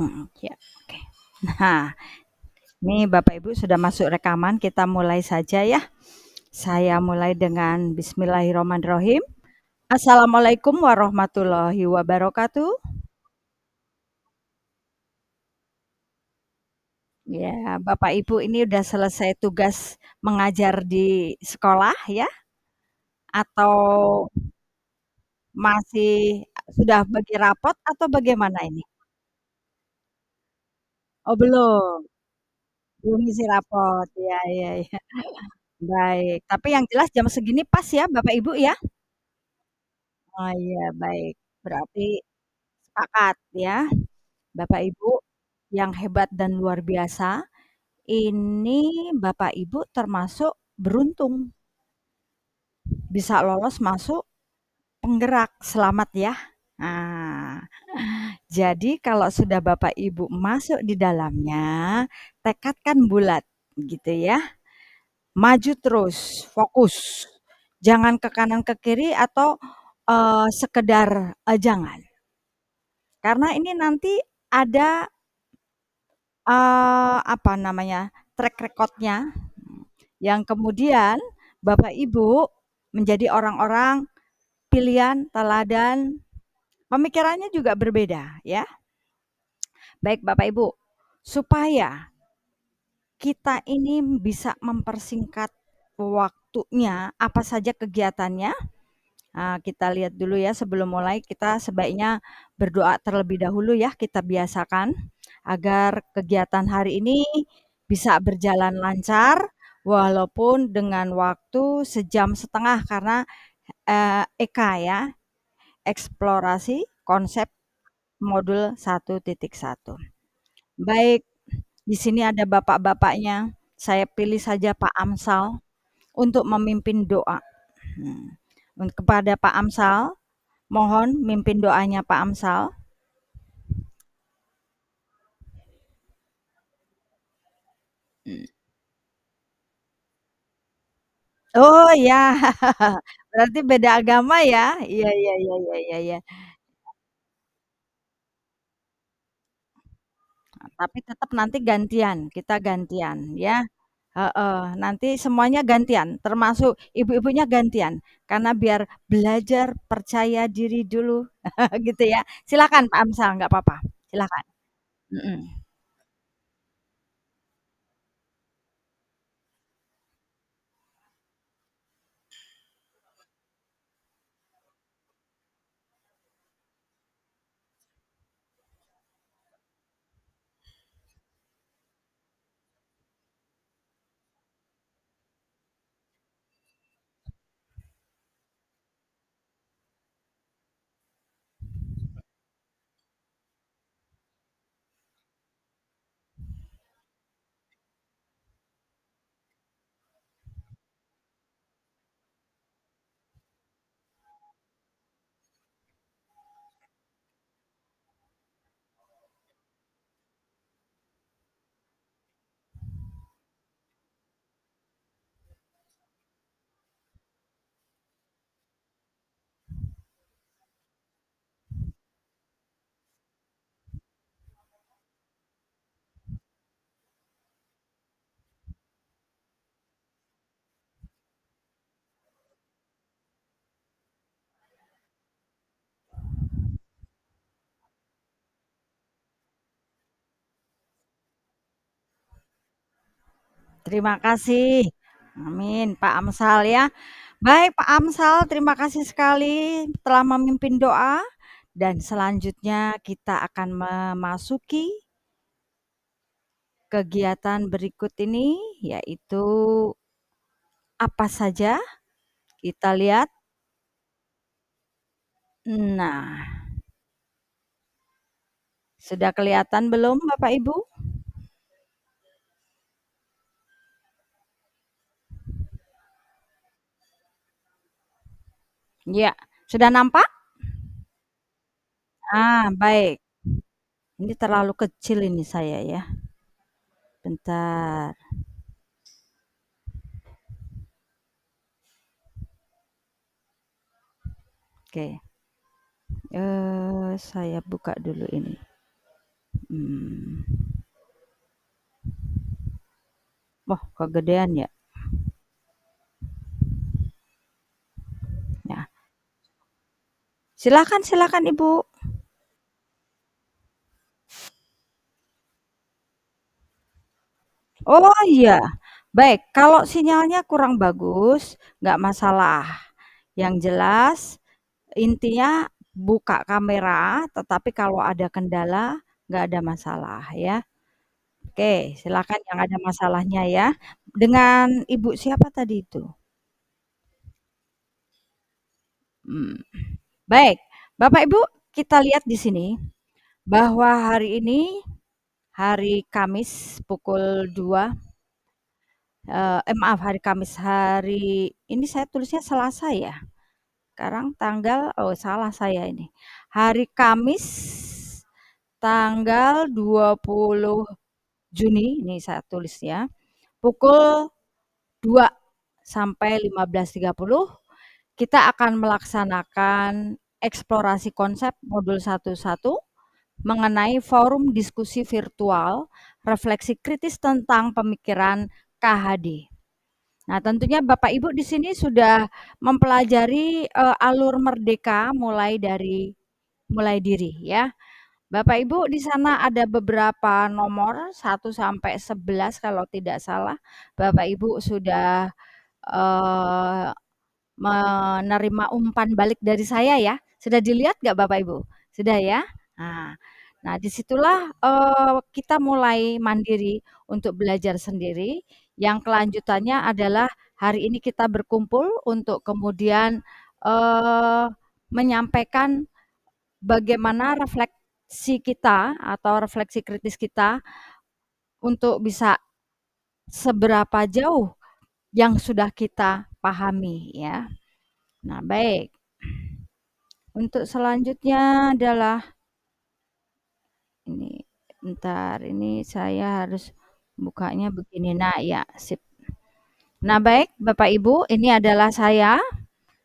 Ya, oke. Nah, nih Bapak Ibu sudah masuk rekaman, kita mulai saja ya. Saya mulai dengan bismillahirrahmanirrahim. Assalamualaikum warahmatullahi wabarakatuh. Ya, Bapak Ibu ini udah selesai tugas mengajar di sekolah ya? Atau masih sudah bagi rapot atau bagaimana ini? Oh belum, belum isi rapot. Ya, ya, ya. Baik, tapi yang jelas jam segini pas ya Bapak Ibu ya? Oh iya, baik. Berarti sepakat ya, Bapak Ibu yang hebat dan luar biasa. Ini Bapak Ibu termasuk beruntung bisa lolos masuk penggerak. Selamat ya. Nah, jadi kalau sudah Bapak Ibu masuk di dalamnya, tekadkan bulat gitu ya. Maju terus, fokus. Jangan ke kanan ke kiri atau sekedar jangan. Karena ini nanti ada apa namanya, track record-nya, yang kemudian Bapak Ibu menjadi orang-orang pilihan, teladan, pemikirannya juga berbeda ya. Baik Bapak Ibu, supaya kita ini bisa mempersingkat waktunya, apa saja kegiatannya. Nah, kita lihat dulu ya sebelum mulai kita sebaiknya berdoa terlebih dahulu ya, kita biasakan agar kegiatan hari ini bisa berjalan lancar walaupun dengan waktu sejam setengah karena EK ya, eksplorasi konsep modul 1.1. Baik, di sini ada bapak-bapaknya. Saya pilih saja Pak Amsal untuk memimpin doa. Hmm. Kepada Pak Amsal, mohon mimpin doanya Pak Amsal. Oh ya, berarti beda agama ya? Iya iya iya iya iya iya. Tapi tetap nanti gantian, kita gantian ya. Heeh, nanti semuanya gantian, termasuk ibu-ibunya gantian, karena biar belajar percaya diri dulu, gitu ya. Silakan Pak Amsal, nggak apa-apa, silakan. Mhm. Terima kasih. Amin, Pak Amsal ya. Baik Pak Amsal, terima kasih sekali telah memimpin doa dan selanjutnya kita akan memasuki kegiatan berikut ini yaitu apa saja? Kita lihat. Nah, sudah kelihatan belum Bapak Ibu? Ya, sudah nampak? Baik. Ini terlalu kecil ini saya ya. Bentar. Oke. Saya buka dulu ini. Hmm. Wah, kegedean ya. Ya, silakan silakan Ibu. Oh iya, baik. Kalau sinyalnya kurang bagus, nggak masalah. Yang jelas, intinya buka kamera, tetapi kalau ada kendala, nggak ada masalah ya. Oke, silakan yang ada masalahnya ya. Dengan Ibu siapa tadi itu? Hmm, baik, Bapak Ibu, kita lihat di sini bahwa hari ini hari Kamis pukul 2. Maaf, hari Kamis, hari ini saya tulisnya Selasa ya? Sekarang tanggal oh salah saya ini. Hari Kamis tanggal 20 Juni, ini saya tulis ya, pukul 2 sampai 15.30 kita akan melaksanakan eksplorasi konsep modul 11 mengenai forum diskusi virtual refleksi kritis tentang pemikiran KHD. Nah, tentunya Bapak Ibu di sini sudah mempelajari alur merdeka mulai diri ya. Bapak Ibu di sana ada beberapa nomor 1 sampai 11 kalau tidak salah. Bapak Ibu sudah eh, menerima umpan balik dari saya ya. Sudah dilihat nggak Bapak Ibu? Sudah ya? Nah, nah disitulah kita mulai mandiri untuk belajar sendiri. Yang kelanjutannya adalah hari ini kita berkumpul untuk kemudian eh, menyampaikan bagaimana refleksi kita atau refleksi kritis kita untuk bisa seberapa jauh yang sudah kita pahami ya. Nah, baik. Untuk selanjutnya adalah ini, bentar, ini saya harus bukanya begini. Nah, ya, sip. Nah, baik, Bapak Ibu, ini adalah saya.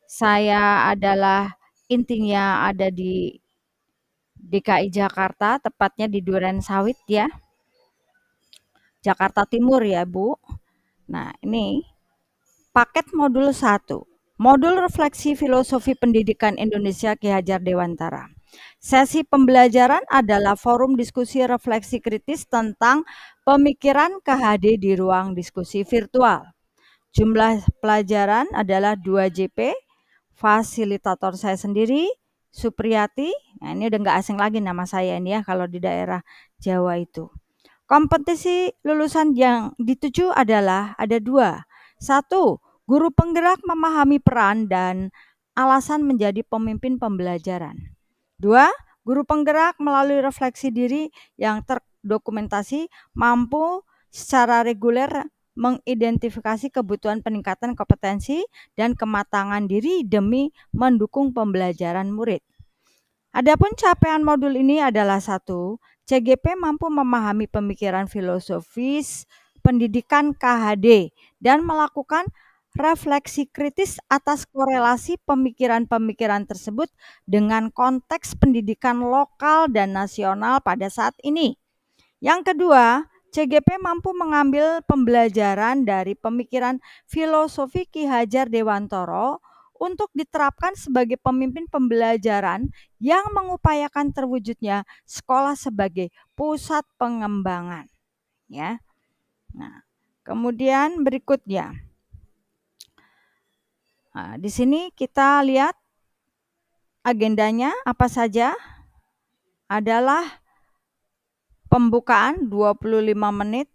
Saya adalah intinya ada di DKI Jakarta, tepatnya di Duren Sawit ya, Jakarta Timur ya, Bu. Nah, ini paket modul 1. Modul Refleksi Filosofi Pendidikan Indonesia Ki Hajar Dewantara. Sesi pembelajaran adalah forum diskusi refleksi kritis tentang pemikiran KHD di ruang diskusi virtual. Jumlah pelajaran adalah 2 JP, fasilitator saya sendiri, Supriyati. Nah, ini udah nggak asing lagi nama saya ini ya kalau di daerah Jawa itu. Kompetisi lulusan yang dituju adalah ada 2. 1, guru penggerak memahami peran dan alasan menjadi pemimpin pembelajaran. 2, guru penggerak melalui refleksi diri yang terdokumentasi mampu secara reguler mengidentifikasi kebutuhan peningkatan kompetensi dan kematangan diri demi mendukung pembelajaran murid. Adapun capaian modul ini adalah 1, CGP mampu memahami pemikiran filosofis pendidikan KHD dan melakukan refleksi kritis atas korelasi pemikiran-pemikiran tersebut dengan konteks pendidikan lokal dan nasional pada saat ini. Yang kedua, CGP mampu mengambil pembelajaran dari pemikiran filosofi Ki Hajar Dewantara untuk diterapkan sebagai pemimpin pembelajaran yang mengupayakan terwujudnya sekolah sebagai pusat pengembangan. Ya, nah, kemudian berikutnya, nah, di sini kita lihat agendanya apa saja adalah pembukaan 25 menit,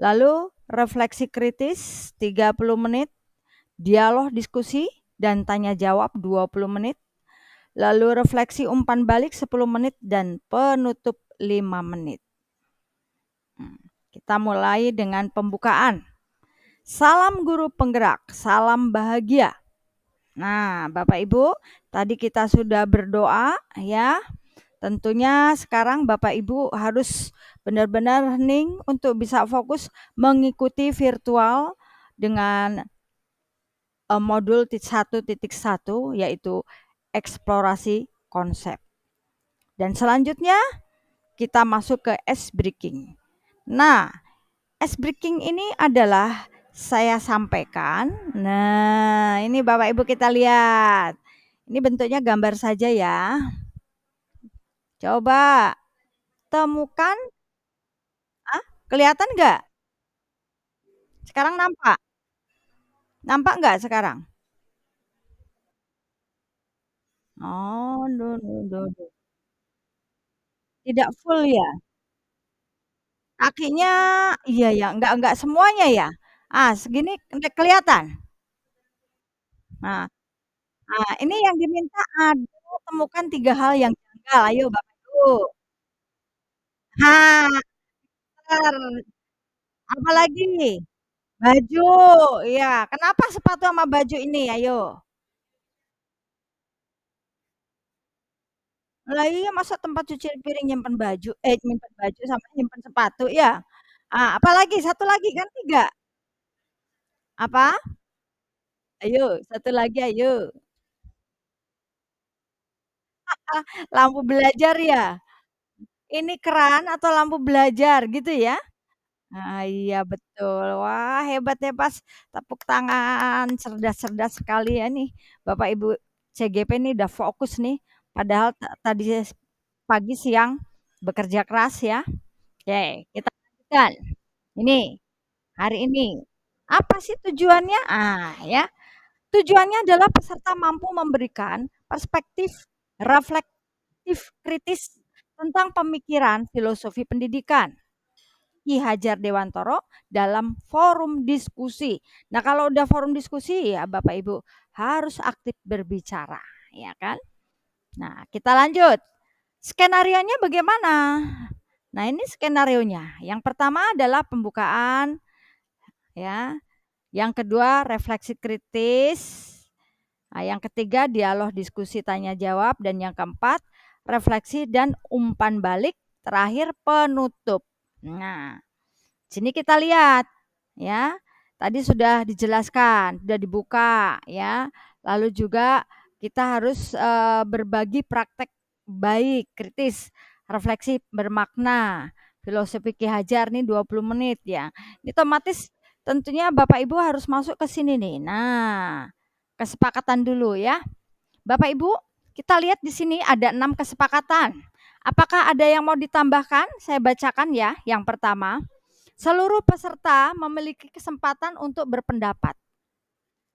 lalu refleksi kritis 30 menit, dialog diskusi dan tanya jawab 20 menit, lalu refleksi umpan balik 10 menit dan penutup 5 menit. Kita mulai dengan pembukaan. Salam guru penggerak, salam bahagia. Nah, Bapak Ibu, tadi kita sudah berdoa ya. Tentunya sekarang Bapak Ibu harus benar-benar hening untuk bisa fokus mengikuti virtual dengan modul 1.1 yaitu eksplorasi konsep. Dan selanjutnya kita masuk ke ice breaking. Nah, ice breaking ini adalah saya sampaikan. Nah, ini Bapak Ibu kita lihat. Ini bentuknya gambar saja ya. Coba temukan, kelihatan nggak? Sekarang nampak? Nampak nggak sekarang? Oh, tidak full ya? Kakinya iya ya, enggak semuanya ya? Segini kelihatan? Nah ini yang diminta adalah temukan 3 hal yang janggal, ayo Bapak Ibu. Nah, bener, apalagi? Baju, iya, kenapa sepatu sama baju ini? Ayo. Lah iya masa tempat cuci piring nyimpen baju nyimpen baju sama nyimpen sepatu ya? Apalagi? Satu lagi kan 3. Apa? Ayo, satu lagi ayo. Lampu belajar ya? Ini keran atau lampu belajar gitu ya? Iya betul. Wah, hebat hebat, tepuk tangan, cerdas-cerdas sekali ya nih Bapak Ibu CGP nih udah fokus nih, padahal tadi pagi, siang bekerja keras ya. Oke, kita lanjutkan. Ini, hari ini, apa sih tujuannya? Ya, tujuannya adalah peserta mampu memberikan perspektif reflektif kritis tentang pemikiran filosofi pendidikan Ki Hajar Dewantoro dalam forum diskusi. Nah, kalau udah forum diskusi ya Bapak Ibu harus aktif berbicara, ya kan? Nah, kita lanjut. Skenarionya bagaimana? Nah, ini skenarionya. Yang pertama adalah pembukaan ya. Yang kedua refleksi kritis. Nah, yang ketiga dialog diskusi tanya jawab dan yang keempat refleksi dan umpan balik, terakhir penutup. Nah, sini kita lihat ya. Tadi sudah dijelaskan, sudah dibuka ya. Lalu juga kita harus berbagi praktek baik, kritis, refleksi bermakna. Filosofi Ki Hajar nih 20 menit ya. Ini otomatis tentunya Bapak Ibu harus masuk ke sini nih. Nah, kesepakatan dulu ya. Bapak Ibu, kita lihat di sini ada 6 kesepakatan. Apakah ada yang mau ditambahkan? Saya bacakan ya. Yang pertama, seluruh peserta memiliki kesempatan untuk berpendapat.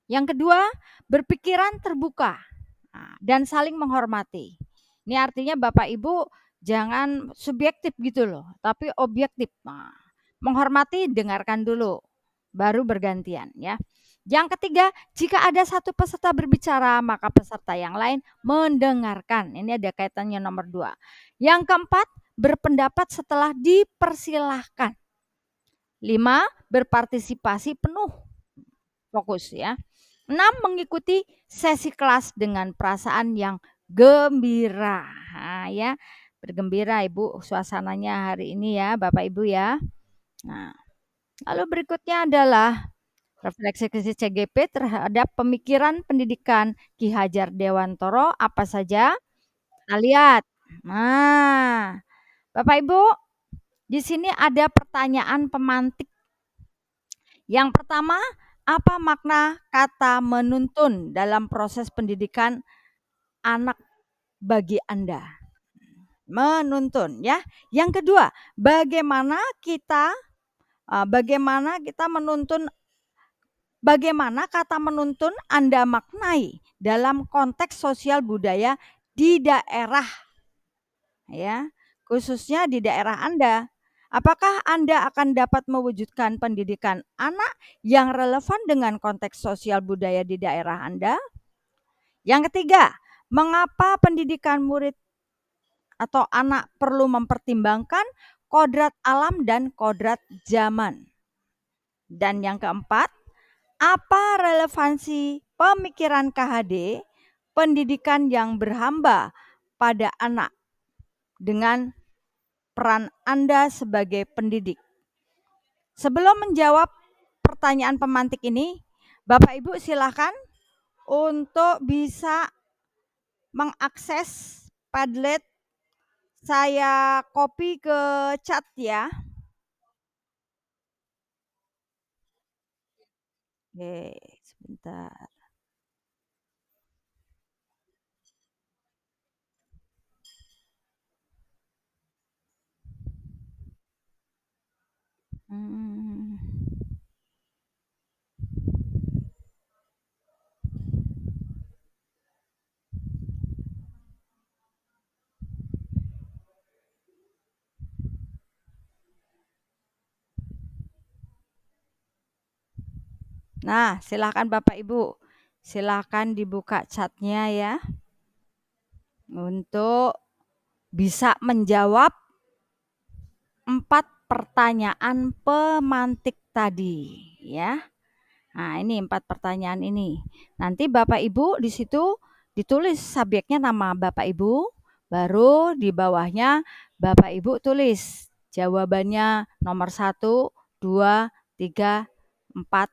Yang kedua, berpikiran terbuka dan saling menghormati. Ini artinya Bapak Ibu jangan subjektif gitu loh, tapi objektif. Menghormati, dengarkan dulu, baru bergantian ya. Yang ketiga, jika ada satu peserta berbicara, maka peserta yang lain mendengarkan. Ini ada kaitannya nomor 2. Yang keempat, berpendapat setelah dipersilahkan. 5, berpartisipasi penuh, fokus ya. 6, mengikuti sesi kelas dengan perasaan yang gembira. Ya, bergembira Ibu suasananya hari ini ya Bapak Ibu ya. Nah, lalu berikutnya adalah refleksi krisis CGP terhadap pemikiran pendidikan Ki Hajar Dewantoro apa saja? Kita lihat. Nah, Bapak Ibu, di sini ada pertanyaan pemantik. Yang pertama, apa makna kata menuntun dalam proses pendidikan anak bagi Anda? Menuntun ya. Yang kedua, bagaimana kita menuntun, bagaimana kata menuntun Anda maknai dalam konteks sosial budaya di daerah ya, khususnya di daerah Anda. Apakah Anda akan dapat mewujudkan pendidikan anak yang relevan dengan konteks sosial budaya di daerah Anda? Yang ketiga, mengapa pendidikan murid atau anak perlu mempertimbangkan kodrat alam dan kodrat zaman? Dan yang keempat, apa relevansi pemikiran KHD pendidikan yang berhamba pada anak dengan peran Anda sebagai pendidik? Sebelum menjawab pertanyaan pemantik ini, Bapak Ibu silakan untuk bisa mengakses Padlet Saya copy ke chat ya. Oke, sebentar. Hmm. Nah, silakan Bapak Ibu. Silakan dibuka chatnya ya untuk bisa menjawab 4 pertanyaan pemantik tadi ya. Nah, ini 4 pertanyaan ini. Nanti Bapak Ibu di situ ditulis subjeknya nama Bapak Ibu, baru di bawahnya Bapak Ibu tulis jawabannya nomor 1, 2, 3, 4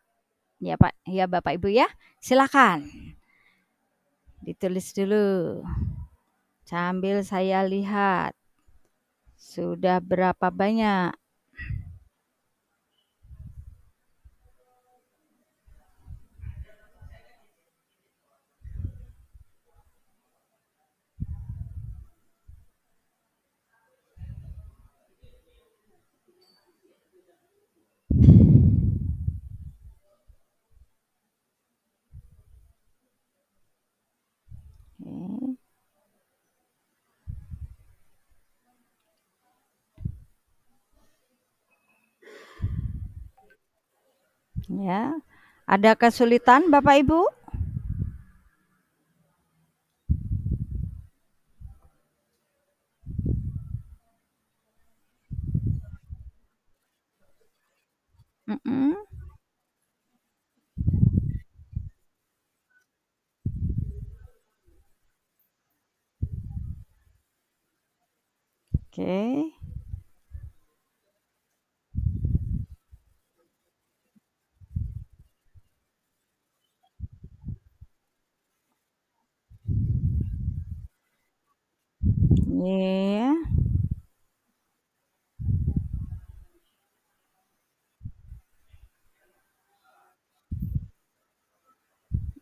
ya Pak, ya Bapak Ibu ya. Silakan ditulis dulu sambil saya lihat sudah berapa banyak. Oke. Ya. Ada kesulitan Bapak Ibu? Mm-mm. Oke. Iya.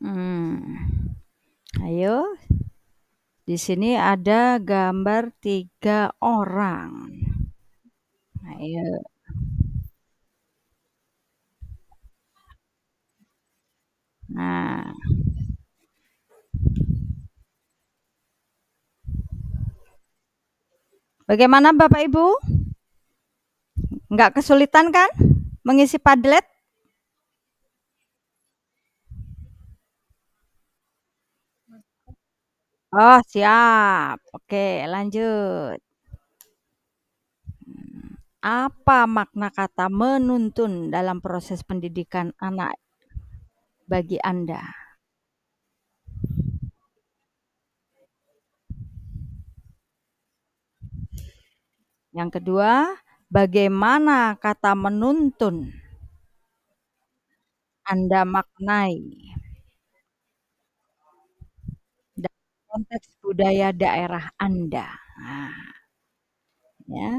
Hmm. Ayo, di sini ada gambar 3 orang. Ayo. Nah, bagaimana Bapak Ibu? Nggak kesulitan kan mengisi Padlet? Oh, siap. Oke, lanjut. Apa makna kata menuntun dalam proses pendidikan anak bagi Anda? Yang kedua, bagaimana kata menuntun Anda maknai dalam konteks budaya daerah Anda? Nah, ya.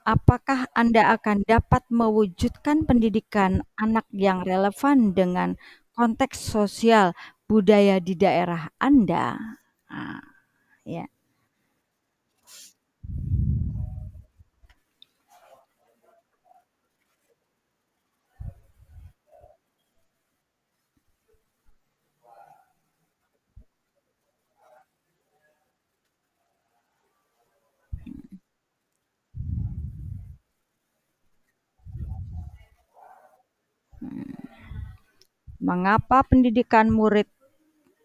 Apakah Anda akan dapat mewujudkan pendidikan anak yang relevan dengan konteks sosial budaya di daerah Anda? Nah, ya. Mengapa pendidikan murid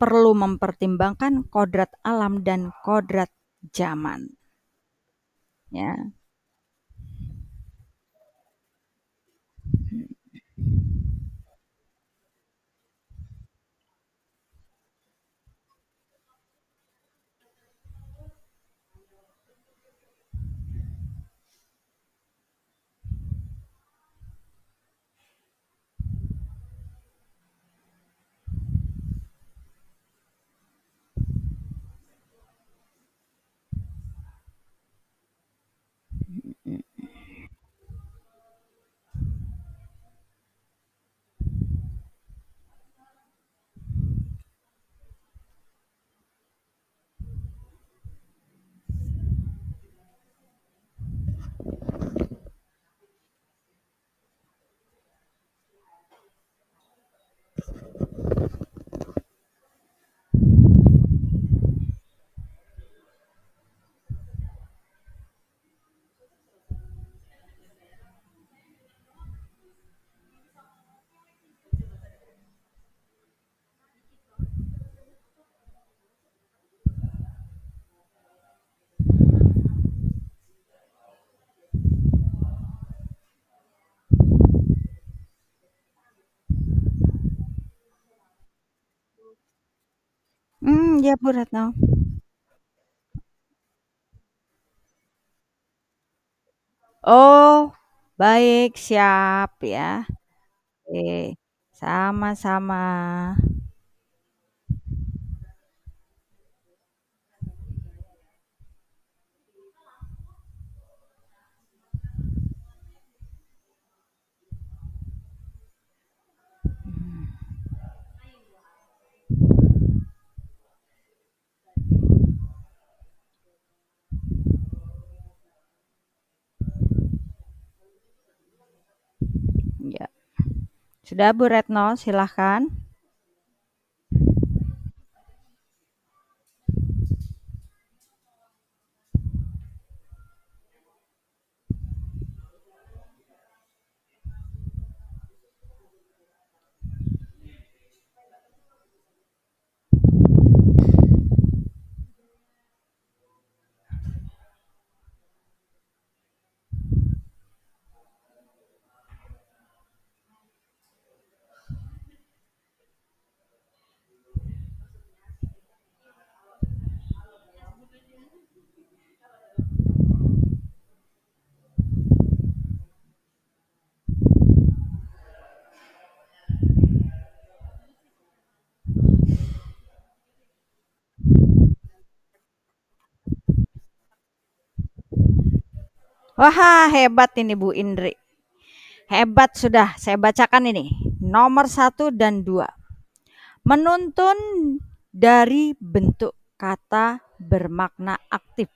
perlu mempertimbangkan kodrat alam dan kodrat zaman? Ya. Ya Bu Retno. Oh, baik, siap ya. Oke, sama-sama. Ya. Sudah Bu Retno, silahkan. Wah, hebat ini Bu Indri. Hebat sudah, saya bacakan ini. Nomor satu dan dua. Menuntun dari bentuk kata bermakna aktif.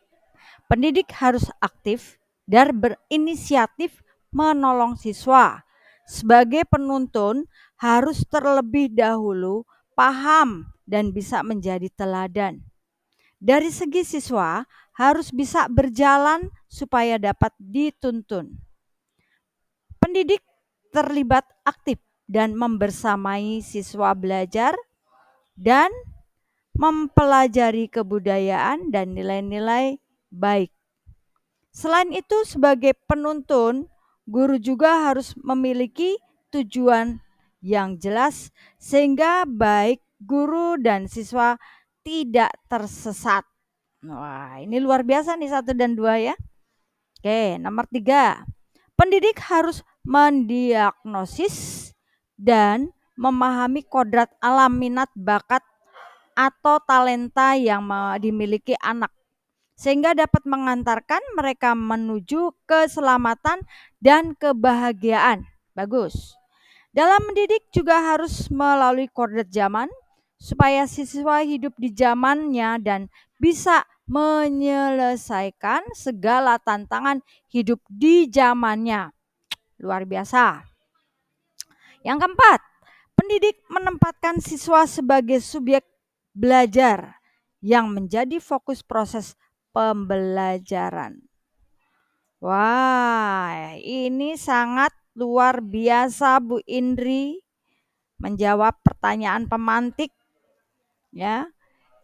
Pendidik harus aktif dan berinisiatif menolong siswa. Sebagai penuntun harus terlebih dahulu paham dan bisa menjadi teladan. Dari segi siswa harus bisa berjalan supaya dapat dituntun. Pendidik terlibat aktif dan membersamai siswa belajar dan mempelajari kebudayaan dan nilai-nilai baik. Selain itu, sebagai penuntun, guru juga harus memiliki tujuan yang jelas sehingga baik guru dan siswa tidak tersesat. Wah, ini luar biasa nih satu dan dua ya. Oke, nomor tiga. Pendidik harus mendiagnosis dan memahami kodrat alam minat bakat atau talenta yang dimiliki anak sehingga dapat mengantarkan mereka menuju keselamatan dan kebahagiaan. Bagus. Dalam mendidik juga harus melalui kodrat zaman supaya siswa hidup di zamannya dan bisa menyelesaikan segala tantangan hidup di zamannya. Luar biasa. Yang keempat, pendidik menempatkan siswa sebagai subjek belajar yang menjadi fokus proses pembelajaran. Wah, ini sangat luar biasa Bu Indri menjawab pertanyaan pemantik ya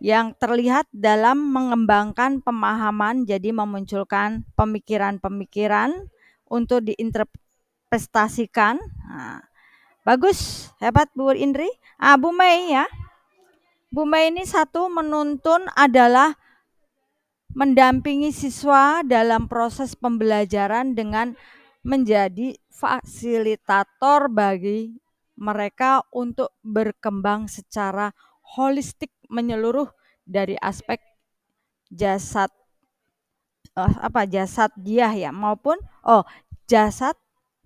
yang terlihat dalam mengembangkan pemahaman jadi memunculkan pemikiran-pemikiran untuk diinterpretasikan. Nah, bagus, hebat Bu Indri. Bu Mei ya. Bu Mei ini satu menuntun adalah mendampingi siswa dalam proses pembelajaran dengan menjadi fasilitator bagi mereka untuk berkembang secara holistik menyeluruh dari aspek jasad jasad dia ya maupun jasad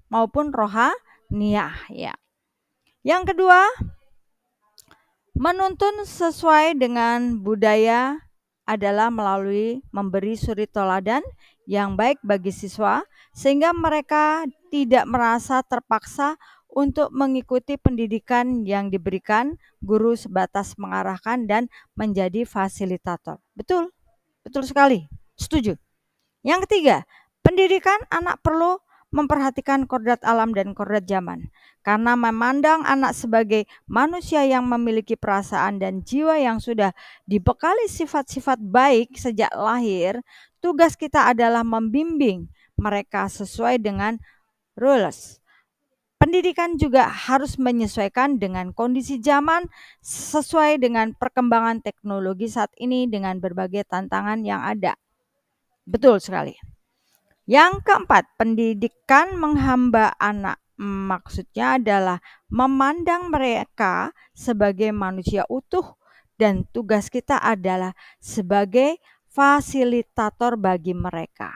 maupun rohaniyah ya. Yang kedua, menuntun sesuai dengan budaya adalah melalui memberi suri toladan yang baik bagi siswa sehingga mereka tidak merasa terpaksa untuk mengikuti pendidikan yang diberikan guru sebatas mengarahkan dan menjadi fasilitator. Betul? Betul sekali. Setuju. Yang ketiga, pendidikan anak perlu memperhatikan kodrat alam dan kodrat zaman. Karena memandang anak sebagai manusia yang memiliki perasaan dan jiwa yang sudah dibekali sifat-sifat baik sejak lahir, tugas kita adalah membimbing mereka sesuai dengan rules. Pendidikan juga harus menyesuaikan dengan kondisi zaman sesuai dengan perkembangan teknologi saat ini dengan berbagai tantangan yang ada. Betul sekali. Yang keempat, pendidikan menghamba anak. Maksudnya adalah memandang mereka sebagai manusia utuh dan tugas kita adalah sebagai fasilitator bagi mereka.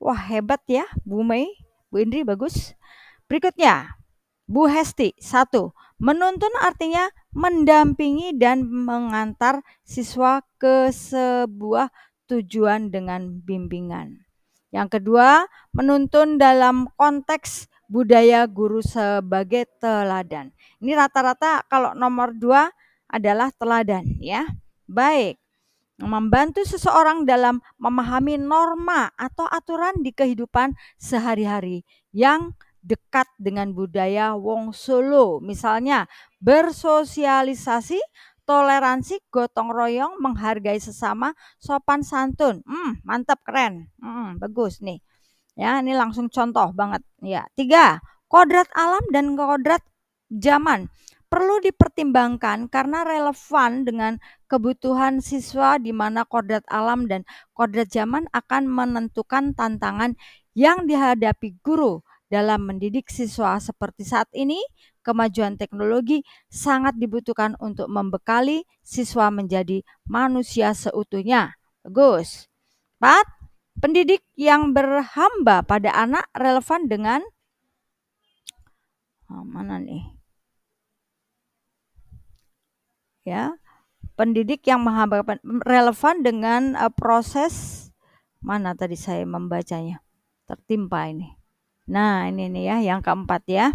Wah, hebat ya, Bu Mei, Bu Indri, bagus. Berikutnya, Bu Hesti, 1. Menuntun artinya mendampingi dan mengantar siswa ke sebuah tujuan dengan bimbingan. Yang kedua, menuntun dalam konteks budaya guru sebagai teladan. Ini rata-rata kalau nomor 2 adalah teladan ya. Baik. Membantu seseorang dalam memahami norma atau aturan di kehidupan sehari-hari yang dekat dengan budaya Wong Solo. Misalnya bersosialisasi, toleransi, gotong royong, menghargai sesama, sopan santun. Mantap, keren. Bagus nih. Ya, ini langsung contoh banget. Ya, 3. Kodrat alam dan kodrat zaman perlu dipertimbangkan karena relevan dengan kebutuhan siswa di mana kodrat alam dan kodrat zaman akan menentukan tantangan yang dihadapi guru dalam mendidik siswa seperti saat ini. Kemajuan teknologi sangat dibutuhkan untuk membekali siswa menjadi manusia seutuhnya. Bagus. 4. Pendidik yang berhamba pada anak relevan dengan mana nih? Ya, pendidik yang menghamba relevan dengan proses mana tadi saya membacanya tertimpa ini. Nah, ini nih ya yang keempat ya.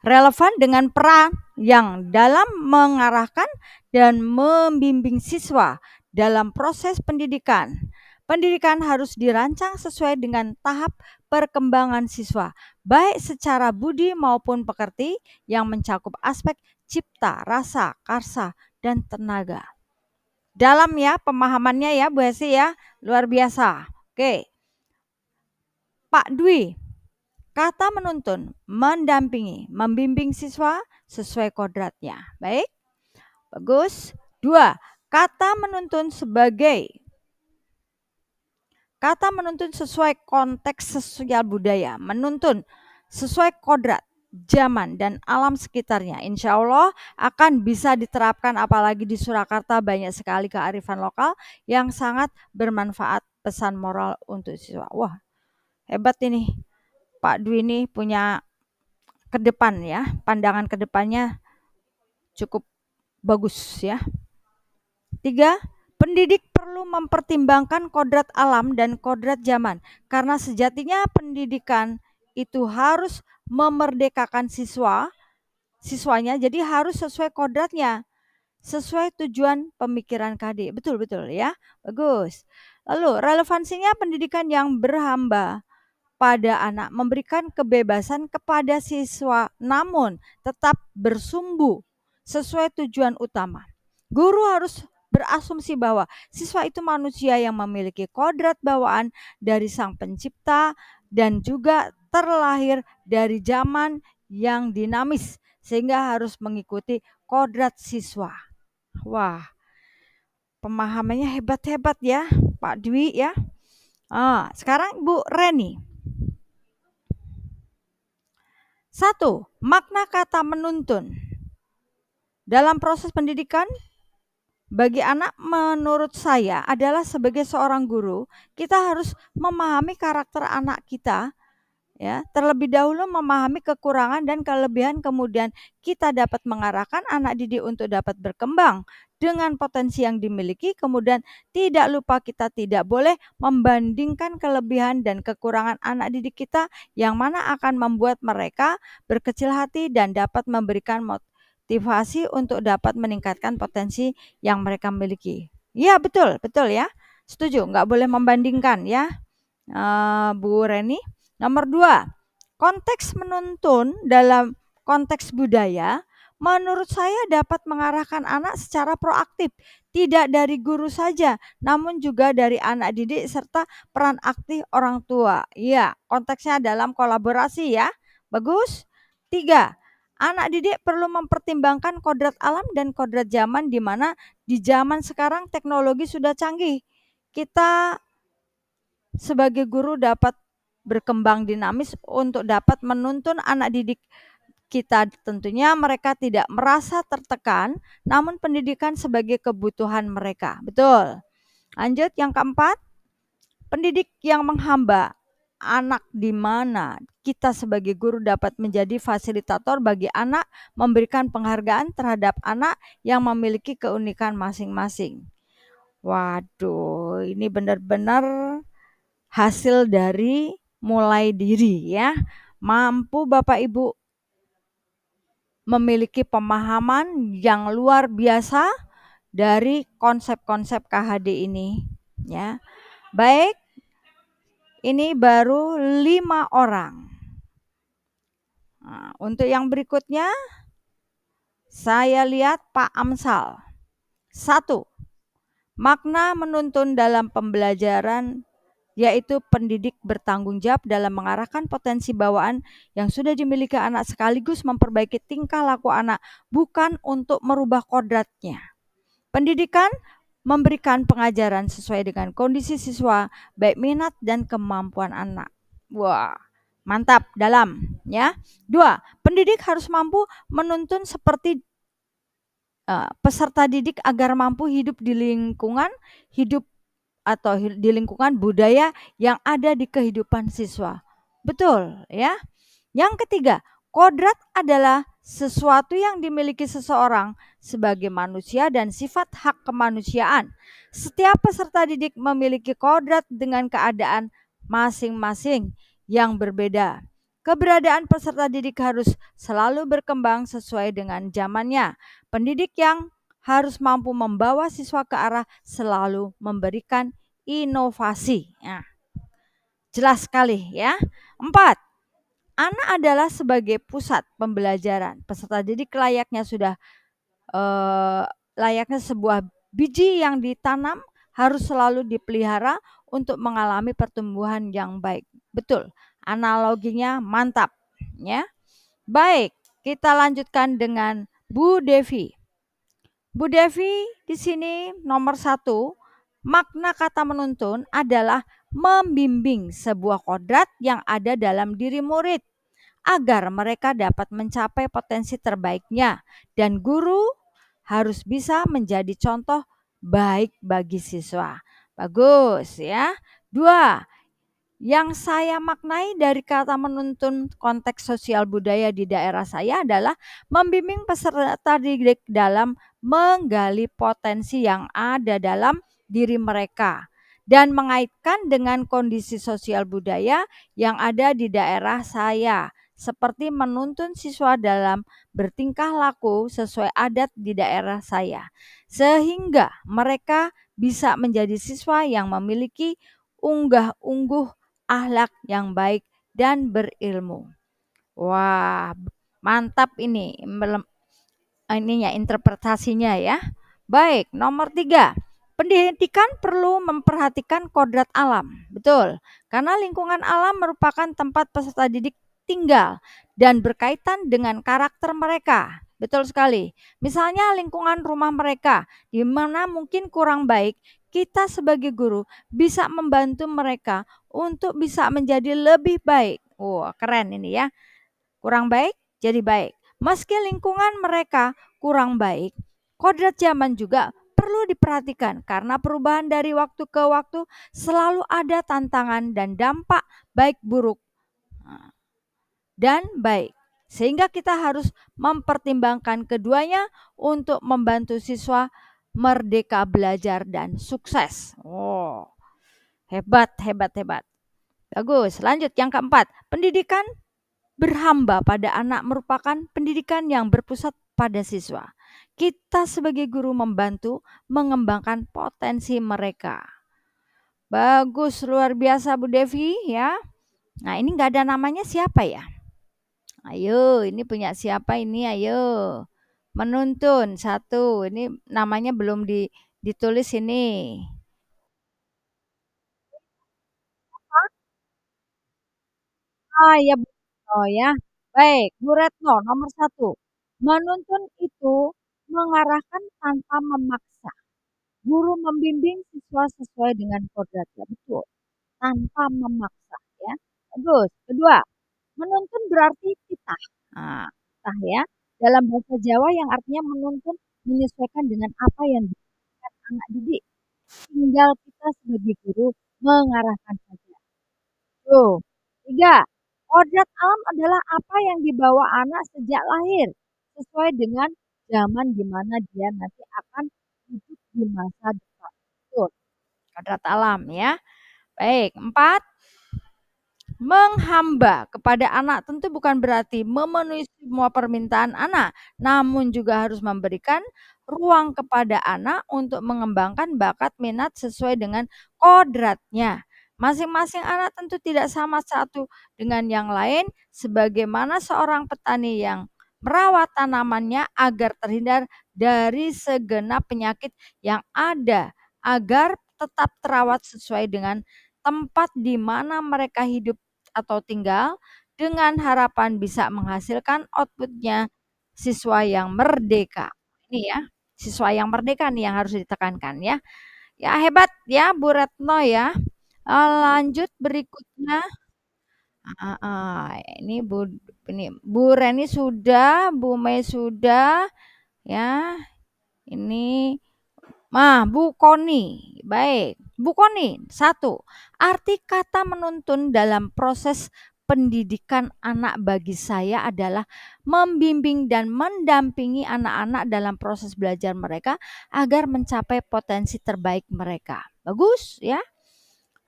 Relevan dengan peran yang dalam mengarahkan dan membimbing siswa dalam proses pendidikan. Pendidikan harus dirancang sesuai dengan tahap perkembangan siswa, baik secara budi maupun pekerti yang mencakup aspek cipta, rasa, karsa, dan tenaga. Dalam ya pemahamannya ya Bu Hesi ya, luar biasa. Oke. Pak Dwi, kata menuntun, mendampingi, membimbing siswa sesuai kodratnya. Baik, bagus. 2. Kata menuntun sesuai konteks sosial budaya, menuntun sesuai kodrat zaman dan alam sekitarnya. Insya Allah akan bisa diterapkan, apalagi di Surakarta banyak sekali kearifan lokal yang sangat bermanfaat, pesan moral untuk siswa. Wah, hebat ini Pak Dwi ini punya ke depan ya, pandangan ke depannya cukup bagus ya. 3. Pendidik perlu mempertimbangkan kodrat alam dan kodrat zaman karena sejatinya pendidikan itu harus memerdekakan siswanya, jadi harus sesuai kodratnya, sesuai tujuan pemikiran KD. Betul ya, bagus. Lalu relevansinya pendidikan yang berhamba pada anak memberikan kebebasan kepada siswa namun tetap bersumbu sesuai tujuan utama. Guru harus berasumsi bahwa siswa itu manusia yang memiliki kodrat bawaan dari Sang Pencipta dan juga terlahir dari zaman yang dinamis sehingga harus mengikuti kodrat siswa. Wah, pemahamannya hebat-hebat ya Pak Dwi ya. Sekarang Bu Reni. 1. Makna kata menuntun dalam proses pendidikan bagi anak menurut saya adalah sebagai seorang guru, kita harus memahami karakter anak kita ya, terlebih dahulu memahami kekurangan dan kelebihan, kemudian kita dapat mengarahkan anak didik untuk dapat berkembang dengan potensi yang dimiliki. Kemudian tidak lupa kita tidak boleh membandingkan kelebihan dan kekurangan anak didik kita yang mana akan membuat mereka berkecil hati dan dapat memberikan motivasi untuk dapat meningkatkan potensi yang mereka miliki. Iya betul ya, setuju, nggak boleh membandingkan ya Bu Reni. Nomor 2, konteks menuntun dalam konteks budaya menurut saya dapat mengarahkan anak secara proaktif, tidak dari guru saja, namun juga dari anak didik serta peran aktif orang tua. Iya, konteksnya dalam kolaborasi ya. Bagus. 3, anak didik perlu mempertimbangkan kodrat alam dan kodrat zaman di mana di zaman sekarang teknologi sudah canggih. Kita sebagai guru dapat berkembang dinamis untuk dapat menuntun anak didik kita. Tentunya mereka tidak merasa tertekan, namun pendidikan sebagai kebutuhan mereka. Betul. Lanjut yang keempat, pendidik yang menghamba anak di mana kita sebagai guru dapat menjadi fasilitator bagi anak, memberikan penghargaan terhadap anak yang memiliki keunikan masing-masing. Waduh, ini benar-benar hasil dari mulai diri ya. Mampu Bapak Ibu memiliki pemahaman yang luar biasa dari konsep-konsep KHD ini ya. Baik, ini baru 5 orang. Nah, untuk yang berikutnya saya lihat Pak Amsal. 1. Makna menuntun dalam pembelajaran yaitu pendidik bertanggung jawab dalam mengarahkan potensi bawaan yang sudah dimiliki anak sekaligus memperbaiki tingkah laku anak, bukan untuk merubah kodratnya. Pendidikan memberikan pengajaran sesuai dengan kondisi siswa, baik minat dan kemampuan anak. Wah, mantap, dalam ya. 2, pendidik harus mampu menuntun seperti peserta didik agar mampu hidup di lingkungan hidup atau di lingkungan budaya yang ada di kehidupan siswa. Betul ya. Yang ketiga, kodrat adalah sesuatu yang dimiliki seseorang sebagai manusia dan sifat hak kemanusiaan. Setiap peserta didik memiliki kodrat dengan keadaan masing-masing yang berbeda. Keberadaan peserta didik harus selalu berkembang sesuai dengan zamannya. Pendidik yang harus mampu membawa siswa ke arah selalu memberikan inovasi. Nah, jelas sekali ya. 4, anak adalah sebagai pusat pembelajaran. Peserta didik eh, layaknya sebuah biji yang ditanam harus selalu dipelihara untuk mengalami pertumbuhan yang baik. Betul, analoginya mantap ya. Baik, kita lanjutkan dengan Bu Devi. Bu Devi di sini nomor 1, makna kata menuntun adalah membimbing sebuah kodrat yang ada dalam diri murid agar mereka dapat mencapai potensi terbaiknya dan guru harus bisa menjadi contoh baik bagi siswa. Bagus ya. 2, yang saya maknai dari kata menuntun konteks sosial budaya di daerah saya adalah membimbing peserta didik dalam menggali potensi yang ada dalam diri mereka dan mengaitkan dengan kondisi sosial budaya yang ada di daerah saya, seperti menuntun siswa dalam bertingkah laku sesuai adat di daerah saya, sehingga mereka bisa menjadi siswa yang memiliki unggah-ungguh akhlak yang baik dan berilmu. Wah, mantap ini ininya interpretasinya ya. Baik, nomor 3. Pendidikan perlu memperhatikan kodrat alam. Betul, karena lingkungan alam merupakan tempat peserta didik tinggal dan berkaitan dengan karakter mereka. Betul sekali. Misalnya lingkungan rumah mereka di mana mungkin kurang baik, kita sebagai guru bisa membantu mereka untuk bisa menjadi lebih baik. Wah, keren ini ya. Kurang baik jadi baik. Meski lingkungan mereka kurang baik, kodrat zaman juga perlu diperhatikan karena perubahan dari waktu ke waktu selalu ada tantangan dan dampak baik buruk dan baik. Sehingga kita harus mempertimbangkan keduanya untuk membantu siswa merdeka belajar dan sukses. Oh, hebat, hebat, hebat. Bagus. Lanjut yang keempat, pendidikan berhamba pada anak merupakan pendidikan yang berpusat pada siswa. Kita sebagai guru membantu mengembangkan potensi mereka. Bagus, luar biasa Bu Devi ya. Nah ini nggak ada namanya siapa ya? Ayo, ini punya siapa ini? Ayo, menuntun 1. Ini namanya belum ditulis ini. Ah ya, oh ya. Baik, Bu Retno, nomor satu. Menuntun itu mengarahkan tanpa memaksa. Guru membimbing siswa sesuai dengan kodratnya. Betul. Tanpa memaksa. Ya. Bagus. Kedua, menuntun berarti titah. Nah, titah ya. Dalam bahasa Jawa yang artinya menuntun menyesuaikan dengan apa yang diinginkan anak didik. Tinggal kita sebagai guru mengarahkan saja. Tuh. Tiga, kodrat alam adalah apa yang dibawa anak sejak lahir, sesuai dengan zaman di mana dia nanti akan hidup di masa depan. Tuh, kodrat alam ya. Baik, empat, menghamba kepada anak tentu bukan berarti memenuhi semua permintaan anak, namun juga harus memberikan ruang kepada anak untuk mengembangkan bakat minat sesuai dengan kodratnya. Masing-masing anak tentu tidak sama satu dengan yang lain, sebagaimana seorang petani yang merawat tanamannya agar terhindar dari segenap penyakit yang ada, agar tetap terawat sesuai dengan tempat di mana mereka hidup atau tinggal, dengan harapan bisa menghasilkan outputnya siswa yang merdeka. Ini ya, siswa yang merdeka nih yang harus ditekankan ya. Ya hebat ya Bu Retno ya. Lanjut berikutnya. Ini Bu Reni sudah, Bu Mei sudah ya. Ini Bu Koni. Baik. Bu Koni, satu. Arti kata menuntun dalam proses pendidikan anak bagi saya adalah membimbing dan mendampingi anak-anak dalam proses belajar mereka agar mencapai potensi terbaik mereka. Bagus ya.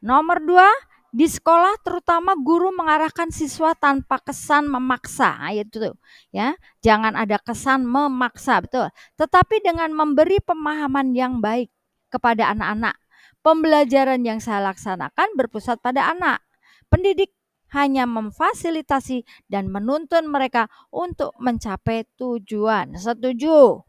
Nomor dua, di sekolah terutama guru mengarahkan siswa tanpa kesan memaksa. Nah, itu tuh, ya. Jangan ada kesan memaksa, betul. Tetapi dengan memberi pemahaman yang baik kepada anak-anak. Pembelajaran yang saya laksanakan berpusat pada anak. Pendidik hanya memfasilitasi dan menuntun mereka untuk mencapai tujuan. Setuju?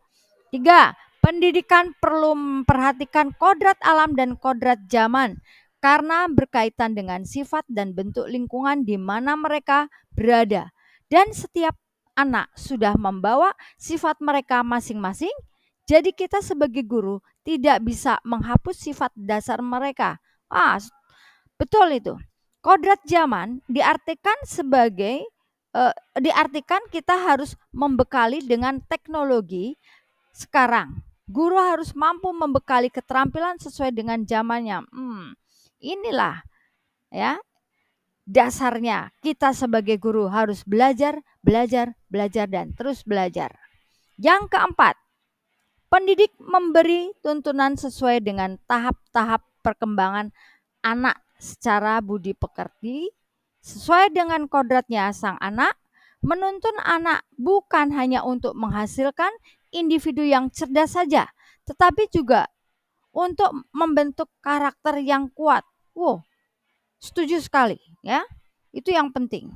Tiga, pendidikan perlu memperhatikan kodrat alam dan kodrat zaman karena berkaitan dengan sifat dan bentuk lingkungan di mana mereka berada. Dan setiap anak sudah membawa sifat mereka masing-masing, jadi kita sebagai guru tidak bisa menghapus sifat dasar mereka. Betul itu. Kodrat zaman diartikan sebagai diartikan kita harus membekali dengan teknologi sekarang. Guru harus mampu membekali keterampilan sesuai dengan zamannya. Inilah ya dasarnya kita sebagai guru harus belajar, belajar, belajar dan terus belajar. Yang keempat, pendidik memberi tuntunan sesuai dengan tahap-tahap perkembangan anak secara budi pekerti sesuai dengan kodratnya sang anak. Menuntun anak bukan hanya untuk menghasilkan individu yang cerdas saja, tetapi juga untuk membentuk karakter yang kuat. Wow, setuju sekali ya. Itu yang penting.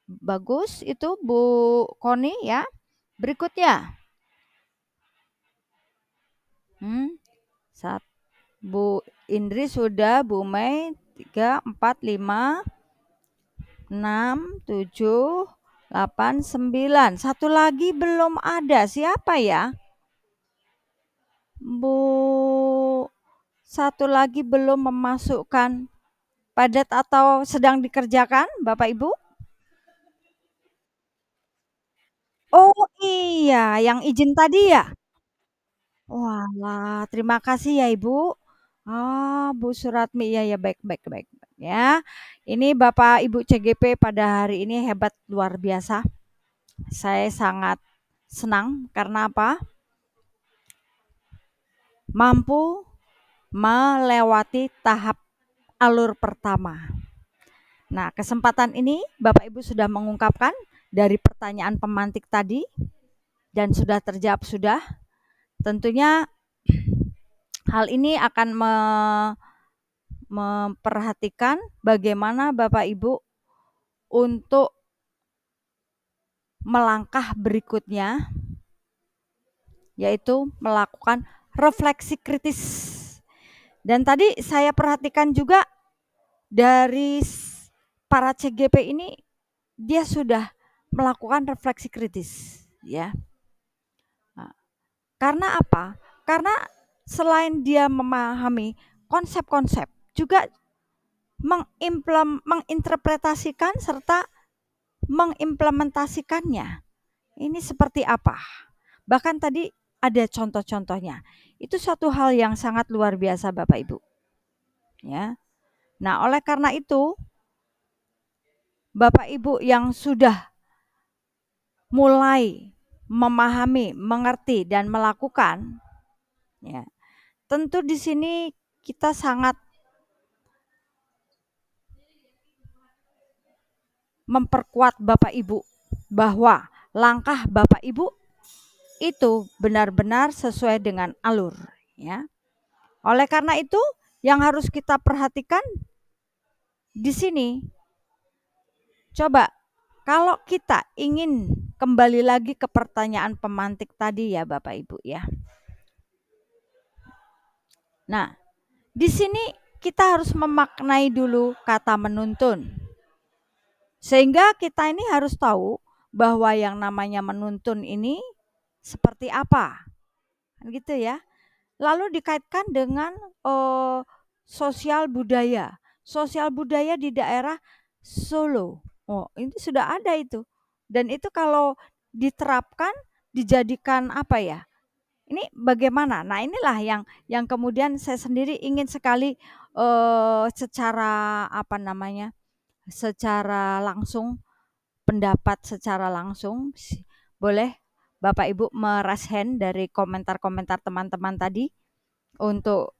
Bagus itu Bu Koni ya. Berikutnya. Bu Indri sudah, Bu Mei 3, 4, 5, 6, 7, 8, 9. Satu lagi belum ada. Siapa ya? Satu lagi belum memasukkan padat atau sedang dikerjakan, Bapak Ibu? Oh iya, yang izin tadi ya? Walah, terima kasih ya Ibu. Bu Suratmi, ya ya baik baik baik ya. Ini Bapak Ibu CGP pada hari ini hebat luar biasa. Saya sangat senang karena apa? Mampu melewati tahap alur pertama. Nah, kesempatan ini Bapak Ibu sudah mengungkapkan dari pertanyaan pemantik tadi dan sudah terjawab sudah. Tentunya hal ini akan memperhatikan bagaimana Bapak Ibu untuk melangkah berikutnya, yaitu melakukan refleksi kritis. Dan tadi saya perhatikan juga dari para CGP ini, dia sudah melakukan refleksi kritis, ya. Nah, karena apa? Karena selain dia memahami konsep-konsep, juga menginterpretasikan serta mengimplementasikannya. Ini seperti apa? Bahkan tadi ada contoh-contohnya. Itu suatu hal yang sangat luar biasa Bapak Ibu, ya. Nah, oleh karena itu Bapak Ibu yang sudah mulai memahami, mengerti dan melakukan, ya. Tentu di sini kita sangat memperkuat Bapak Ibu bahwa langkah Bapak Ibu itu benar-benar sesuai dengan alur, ya. Oleh karena itu yang harus kita perhatikan di sini, coba kalau kita ingin kembali lagi ke pertanyaan pemantik tadi ya Bapak Ibu ya. Nah, di sini kita harus memaknai dulu kata menuntun. Sehingga kita ini harus tahu bahwa yang namanya menuntun ini seperti apa. Gitu ya. Lalu dikaitkan dengan sosial budaya. Sosial budaya di daerah Solo. Oh, ini sudah ada itu. Dan itu kalau diterapkan dijadikan apa ya? Ini bagaimana? Nah, inilah yang kemudian saya sendiri ingin sekali secara apa namanya? Secara langsung pendapat secara langsung boleh Bapak Ibu me-raise hand dari komentar-komentar teman-teman tadi untuk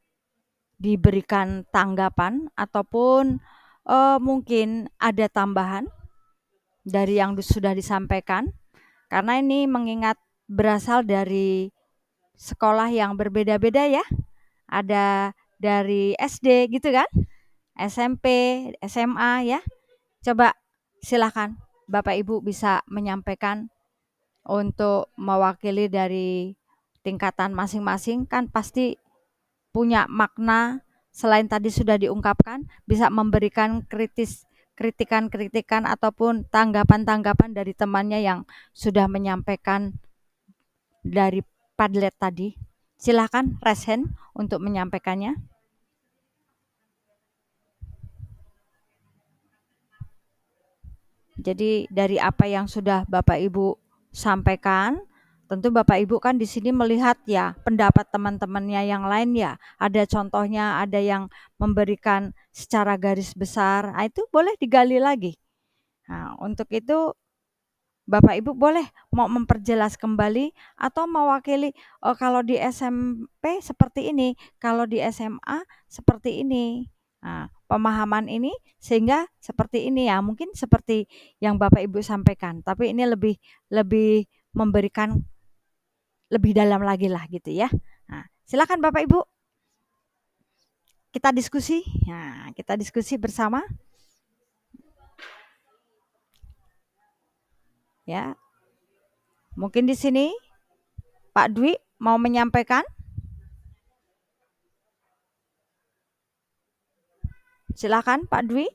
diberikan tanggapan ataupun mungkin ada tambahan dari yang sudah disampaikan karena ini mengingat berasal dari sekolah yang berbeda-beda ya. Ada dari SD gitu kan, SMP, SMA ya. Coba silakan Bapak Ibu bisa menyampaikan untuk mewakili dari tingkatan masing-masing kan pasti punya makna selain tadi sudah diungkapkan bisa memberikan kritikan-kritikan ataupun tanggapan-tanggapan dari temannya yang sudah menyampaikan dari Padlet tadi. Silakan raise hand untuk menyampaikannya. Jadi dari apa yang sudah Bapak Ibu sampaikan, tentu Bapak Ibu kan di sini melihat ya pendapat teman-temannya yang lain ya. Ada contohnya, ada yang memberikan secara garis besar. Nah, itu boleh digali lagi. Nah, untuk itu Bapak Ibu boleh mau memperjelas kembali atau mewakili, oh kalau di SMP seperti ini, kalau di SMA seperti ini. Nah, pemahaman ini sehingga seperti ini ya, mungkin seperti yang Bapak Ibu sampaikan, tapi ini lebih lebih memberikan lebih dalam lagi lah gitu ya. Nah, silakan Bapak Ibu, kita diskusi. Nah, kita diskusi bersama ya. Mungkin di sini Pak Dwi mau menyampaikan. Silakan Pak Dwi.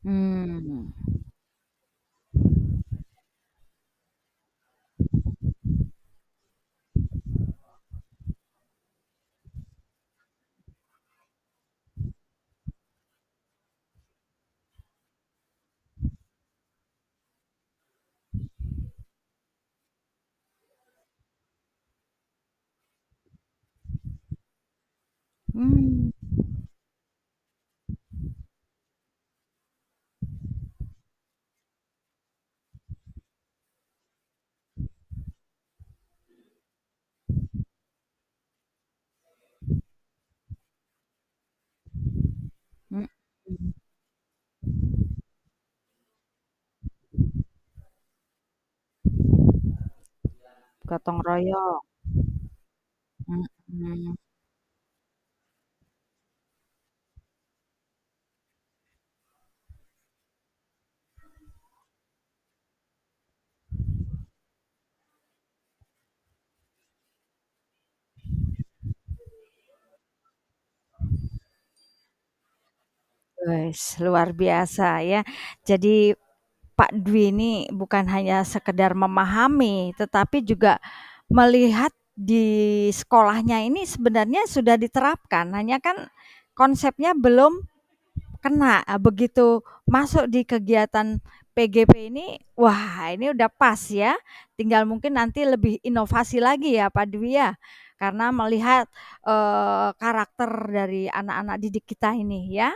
Hmm. Hmm. Mhm. gotong royong, mhm. Wes, luar biasa ya. Jadi Pak Dwi ini bukan hanya sekedar memahami, tetapi juga melihat di sekolahnya ini sebenarnya sudah diterapkan, hanya kan konsepnya belum kena. Begitu masuk di kegiatan PGP ini, wah ini udah pas ya. Tinggal mungkin nanti lebih inovasi lagi ya Pak Dwi ya. Karena melihat karakter dari anak-anak didik kita ini ya.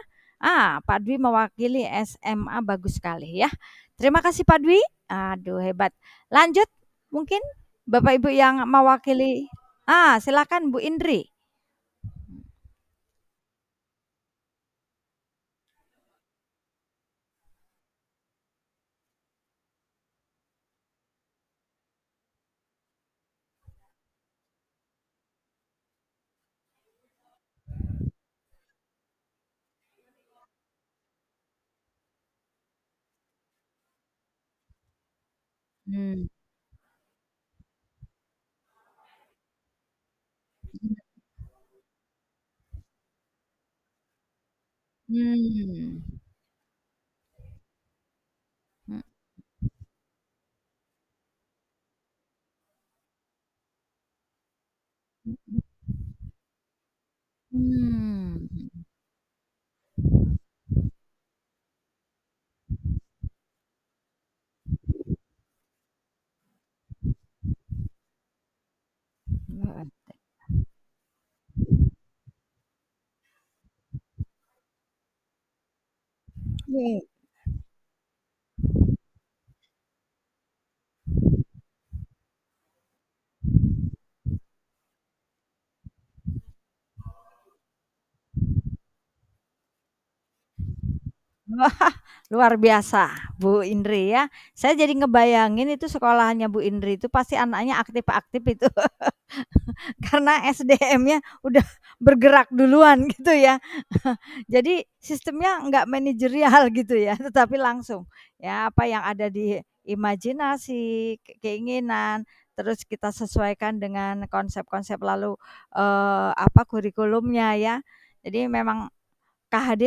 Pak Dwi mewakili SMA bagus sekali ya. Terima kasih Pak Dwi. Aduh hebat. Lanjut mungkin Bapak Ibu yang mewakili. Silakan Bu Indri. Hmm. Hmm. Hmm. Hmm. Oke. Wah, luar biasa Bu Indri ya. Saya jadi ngebayangin itu sekolahannya Bu Indri itu pasti anaknya aktif-aktif itu. Karena SDM-nya udah bergerak duluan gitu ya. Jadi sistemnya nggak manajerial gitu ya, tetapi langsung ya apa yang ada di imajinasi, keinginan, terus kita sesuaikan dengan konsep-konsep lalu kurikulumnya ya. Jadi memang KHD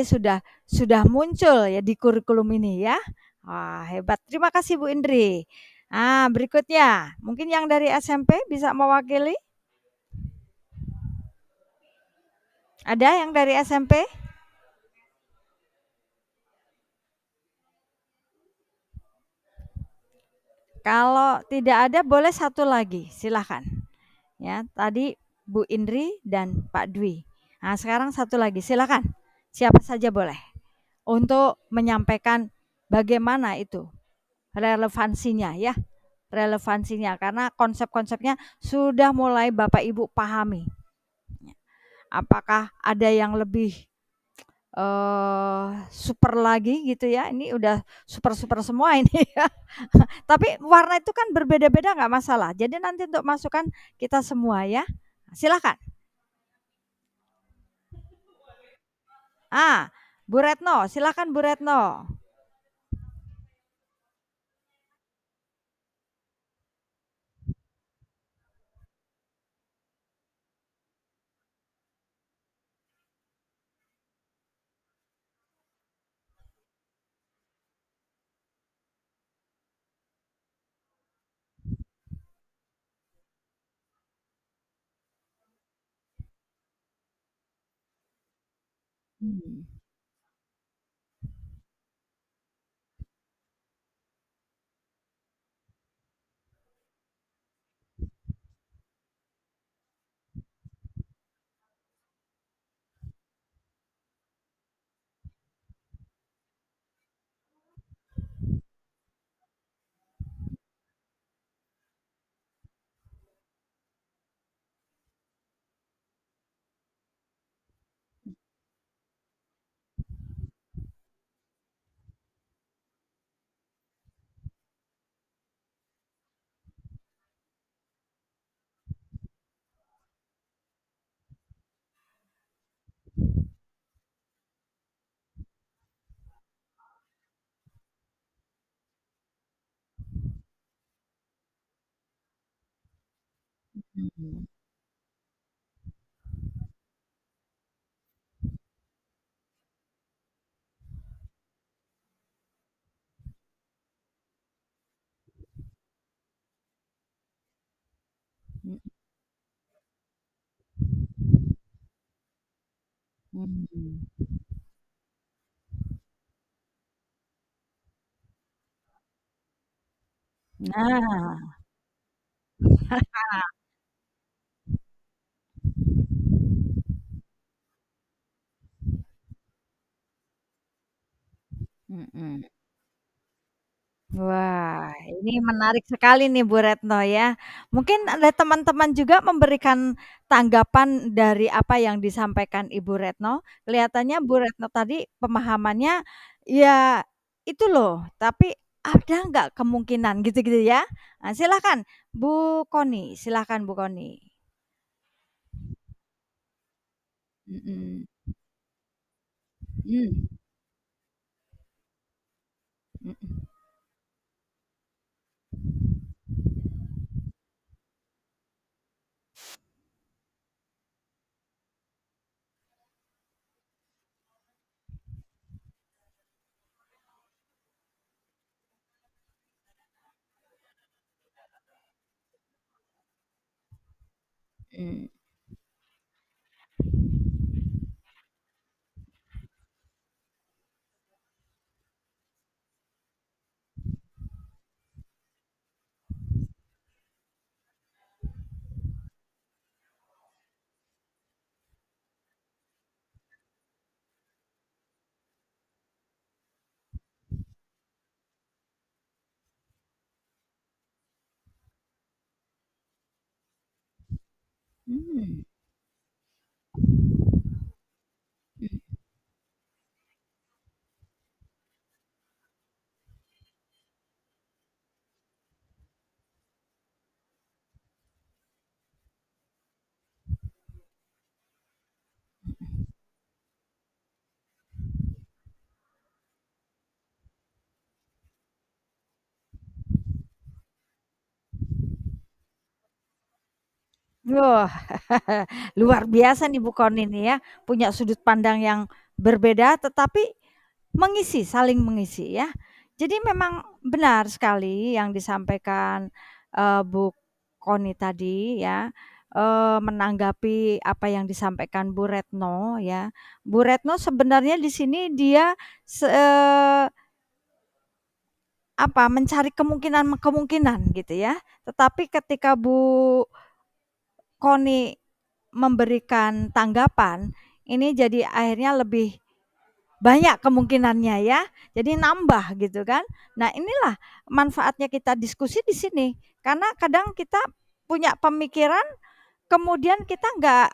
sudah muncul ya di kurikulum ini ya. Wah, hebat. Terima kasih Bu Indri. Berikutnya, mungkin yang dari SMP bisa mewakili? Ada yang dari SMP? Kalau tidak ada boleh satu lagi, silahkan. Ya, tadi Bu Indri dan Pak Dwi. Sekarang satu lagi, silahkan. Siapa saja boleh untuk menyampaikan bagaimana itu relevansinya ya, relevansinya karena konsep-konsepnya sudah mulai Bapak Ibu pahami. Apakah ada yang lebih super lagi gitu ya? Ini udah super-super semua ini ya. Tapi warna itu kan berbeda-beda nggak masalah. Jadi nanti untuk masukan kita semua ya. Silakan. Ah, Bu Retno, silakan Bu Retno. Hmm. Mhm. Mhm. Mhm. Nah, mhm. Wah, ini menarik sekali nih Bu Retno ya. Mungkin ada teman-teman juga memberikan tanggapan dari apa yang disampaikan Ibu Retno. Kelihatannya Bu Retno tadi pemahamannya ya itu loh, tapi ada nggak kemungkinan gitu-gitu ya? Nah, silakan Bu Koni, silakan Bu Koni. Mhm, mmm, mhm, mmm, mmm, mhm, wah, luar biasa nih Bu Koni nih ya, punya sudut pandang yang berbeda tetapi mengisi, saling mengisi ya. Jadi memang benar sekali yang disampaikan, Bu Koni tadi ya, menanggapi apa yang disampaikan Bu Retno ya. Bu Retno sebenarnya di sini dia apa, mencari kemungkinan-kemungkinan gitu ya. Tetapi ketika Bu Koni memberikan tanggapan, ini jadi akhirnya lebih banyak kemungkinannya ya, jadi nambah gitu kan. Nah inilah manfaatnya kita diskusi di sini, karena kadang kita punya pemikiran, kemudian kita nggak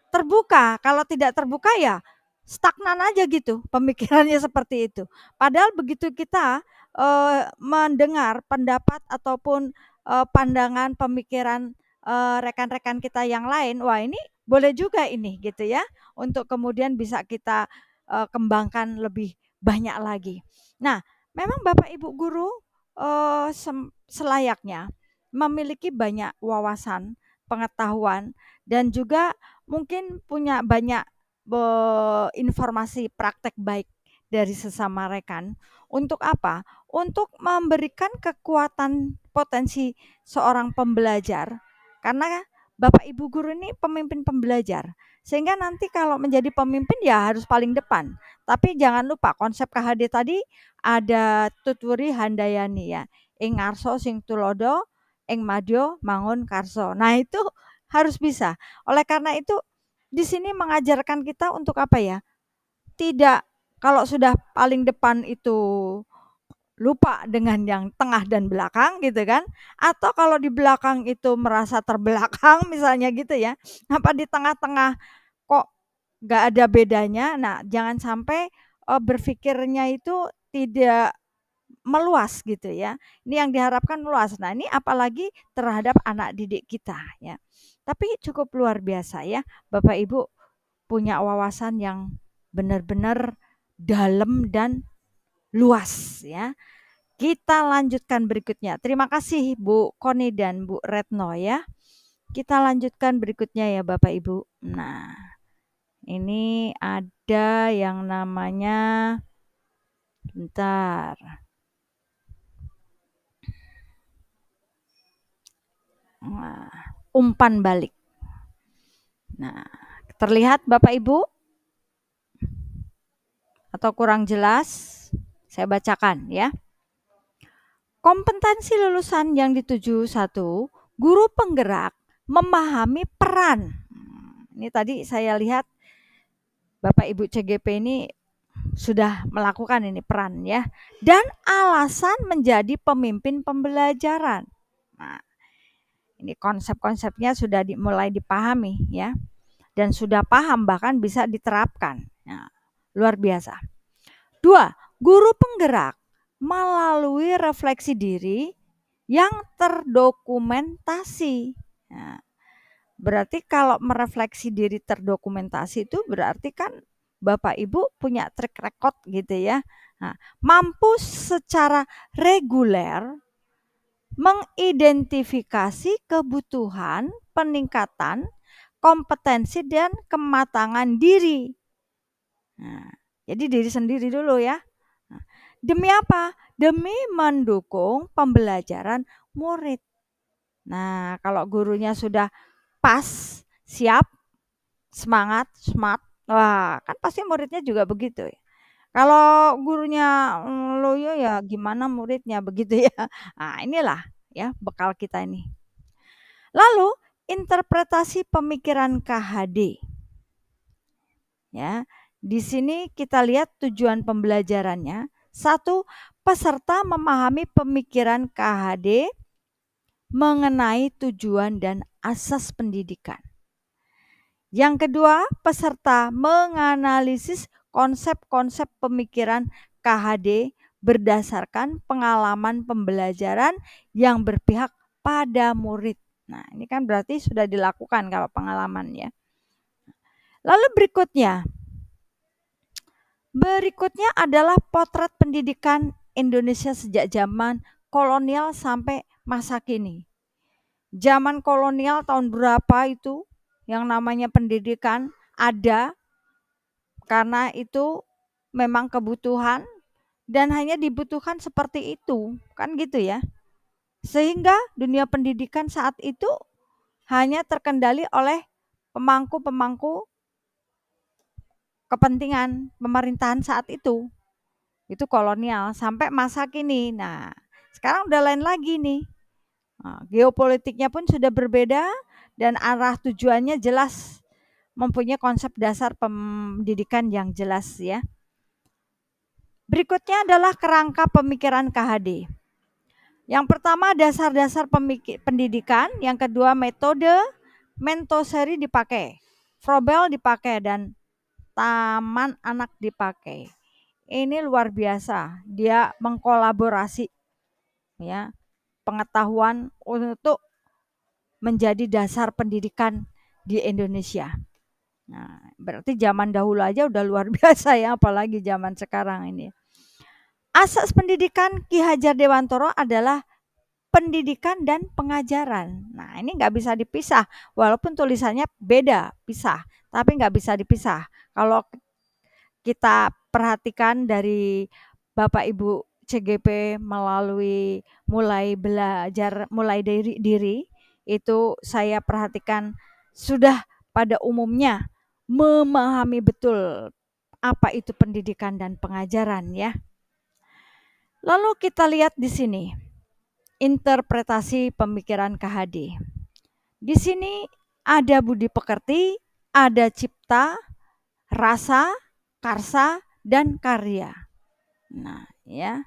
terbuka, kalau tidak terbuka ya stagnan aja gitu, pemikirannya seperti itu. Padahal begitu kita, mendengar pendapat ataupun, pandangan, pemikiran, rekan-rekan kita yang lain, wah ini boleh juga ini gitu ya, untuk kemudian bisa kita, kembangkan lebih banyak lagi. Nah, memang Bapak Ibu guru, selayaknya memiliki banyak wawasan, pengetahuan, dan juga mungkin punya banyak informasi praktek baik dari sesama rekan. Untuk apa? Untuk memberikan kekuatan potensi seorang pembelajar. Karena Bapak Ibu guru ini pemimpin pembelajar. Sehingga nanti kalau menjadi pemimpin ya harus paling depan. Tapi jangan lupa konsep KHD tadi ada tuturi handayani ya. Ing ngarso sing tulodo, ing madyo mangun karso. Nah itu harus bisa. Oleh karena itu di sini mengajarkan kita untuk apa ya? Tidak kalau sudah paling depan itu lupa dengan yang tengah dan belakang gitu kan? Atau kalau di belakang itu merasa terbelakang misalnya gitu ya. Apa di tengah-tengah kok nggak ada bedanya? Nah, jangan sampai berpikirnya itu tidak meluas gitu ya. Ini yang diharapkan meluas. Nah, ini apalagi terhadap anak didik kita ya. Tapi cukup luar biasa ya, Bapak Ibu punya wawasan yang benar-benar dalam dan luas ya. Kita lanjutkan berikutnya. Terima kasih Bu Koni dan Bu Retno ya. Kita lanjutkan berikutnya ya Bapak Ibu. Nah, ini ada yang namanya, bentar. Nah, umpan balik. Nah, terlihat Bapak Ibu atau kurang jelas? Saya bacakan ya. Kompetensi lulusan yang dituju: 1, guru penggerak memahami peran. Ini tadi saya lihat Bapak Ibu CGP ini sudah melakukan ini peran ya. Dan alasan menjadi pemimpin pembelajaran. Nah, ini konsep-konsepnya sudah mulai dipahami ya. Dan sudah paham bahkan bisa diterapkan. Nah, luar biasa. 2, guru penggerak melalui refleksi diri yang terdokumentasi. Nah, berarti kalau merefleksi diri terdokumentasi itu berarti kan Bapak Ibu punya track record gitu ya. Nah, mampu secara reguler mengidentifikasi kebutuhan, peningkatan, kompetensi dan kematangan diri. Nah, jadi diri sendiri dulu ya. Nah, demi apa? Demi mendukung pembelajaran murid. Nah, kalau gurunya sudah pas, siap, semangat, smart, wah kan pasti muridnya juga begitu ya. Kalau gurunya loyo ya gimana muridnya begitu ya. Nah, inilah ya bekal kita ini. Lalu interpretasi pemikiran KHD. Ya, di sini kita lihat tujuan pembelajarannya. 1, peserta memahami pemikiran KHD mengenai tujuan dan asas pendidikan. Yang kedua, peserta menganalisis konsep-konsep pemikiran KHD berdasarkan pengalaman pembelajaran yang berpihak pada murid. Nah, ini kan berarti sudah dilakukan kalau pengalaman ya. Lalu berikutnya adalah potret pendidikan Indonesia sejak zaman kolonial sampai masa kini. Zaman kolonial tahun berapa itu yang namanya pendidikan ada karena itu memang kebutuhan dan hanya dibutuhkan seperti itu, kan gitu ya. Sehingga dunia pendidikan saat itu hanya terkendali oleh pemangku-pemangku kepentingan pemerintahan saat itu. Itu kolonial sampai masa kini. Nah, sekarang udah lain lagi nih. Nah, geopolitiknya pun sudah berbeda dan arah tujuannya jelas, mempunyai konsep dasar pendidikan yang jelas ya. Berikutnya adalah kerangka pemikiran KHD. Yang pertama dasar-dasar pendidikan, yang kedua metode Montessori dipakai, Froebel dipakai dan taman anak dipakai. Ini luar biasa, dia mengkolaborasi ya pengetahuan untuk menjadi dasar pendidikan di Indonesia. Nah, berarti zaman dahulu aja udah luar biasa ya, apalagi zaman sekarang ini. Asas pendidikan Ki Hajar Dewantoro adalah pendidikan dan pengajaran. Nah, ini nggak bisa dipisah, walaupun tulisannya beda, pisah, tapi nggak bisa dipisah. Kalau kita perhatikan dari Bapak Ibu CGP melalui mulai belajar, mulai dari diri, itu saya perhatikan sudah pada umumnya memahami betul apa itu pendidikan dan pengajaran ya. Lalu kita lihat di sini interpretasi pemikiran KHD. Di sini ada budi pekerti, ada cipta, rasa, karsa, dan karya. Nah, ya.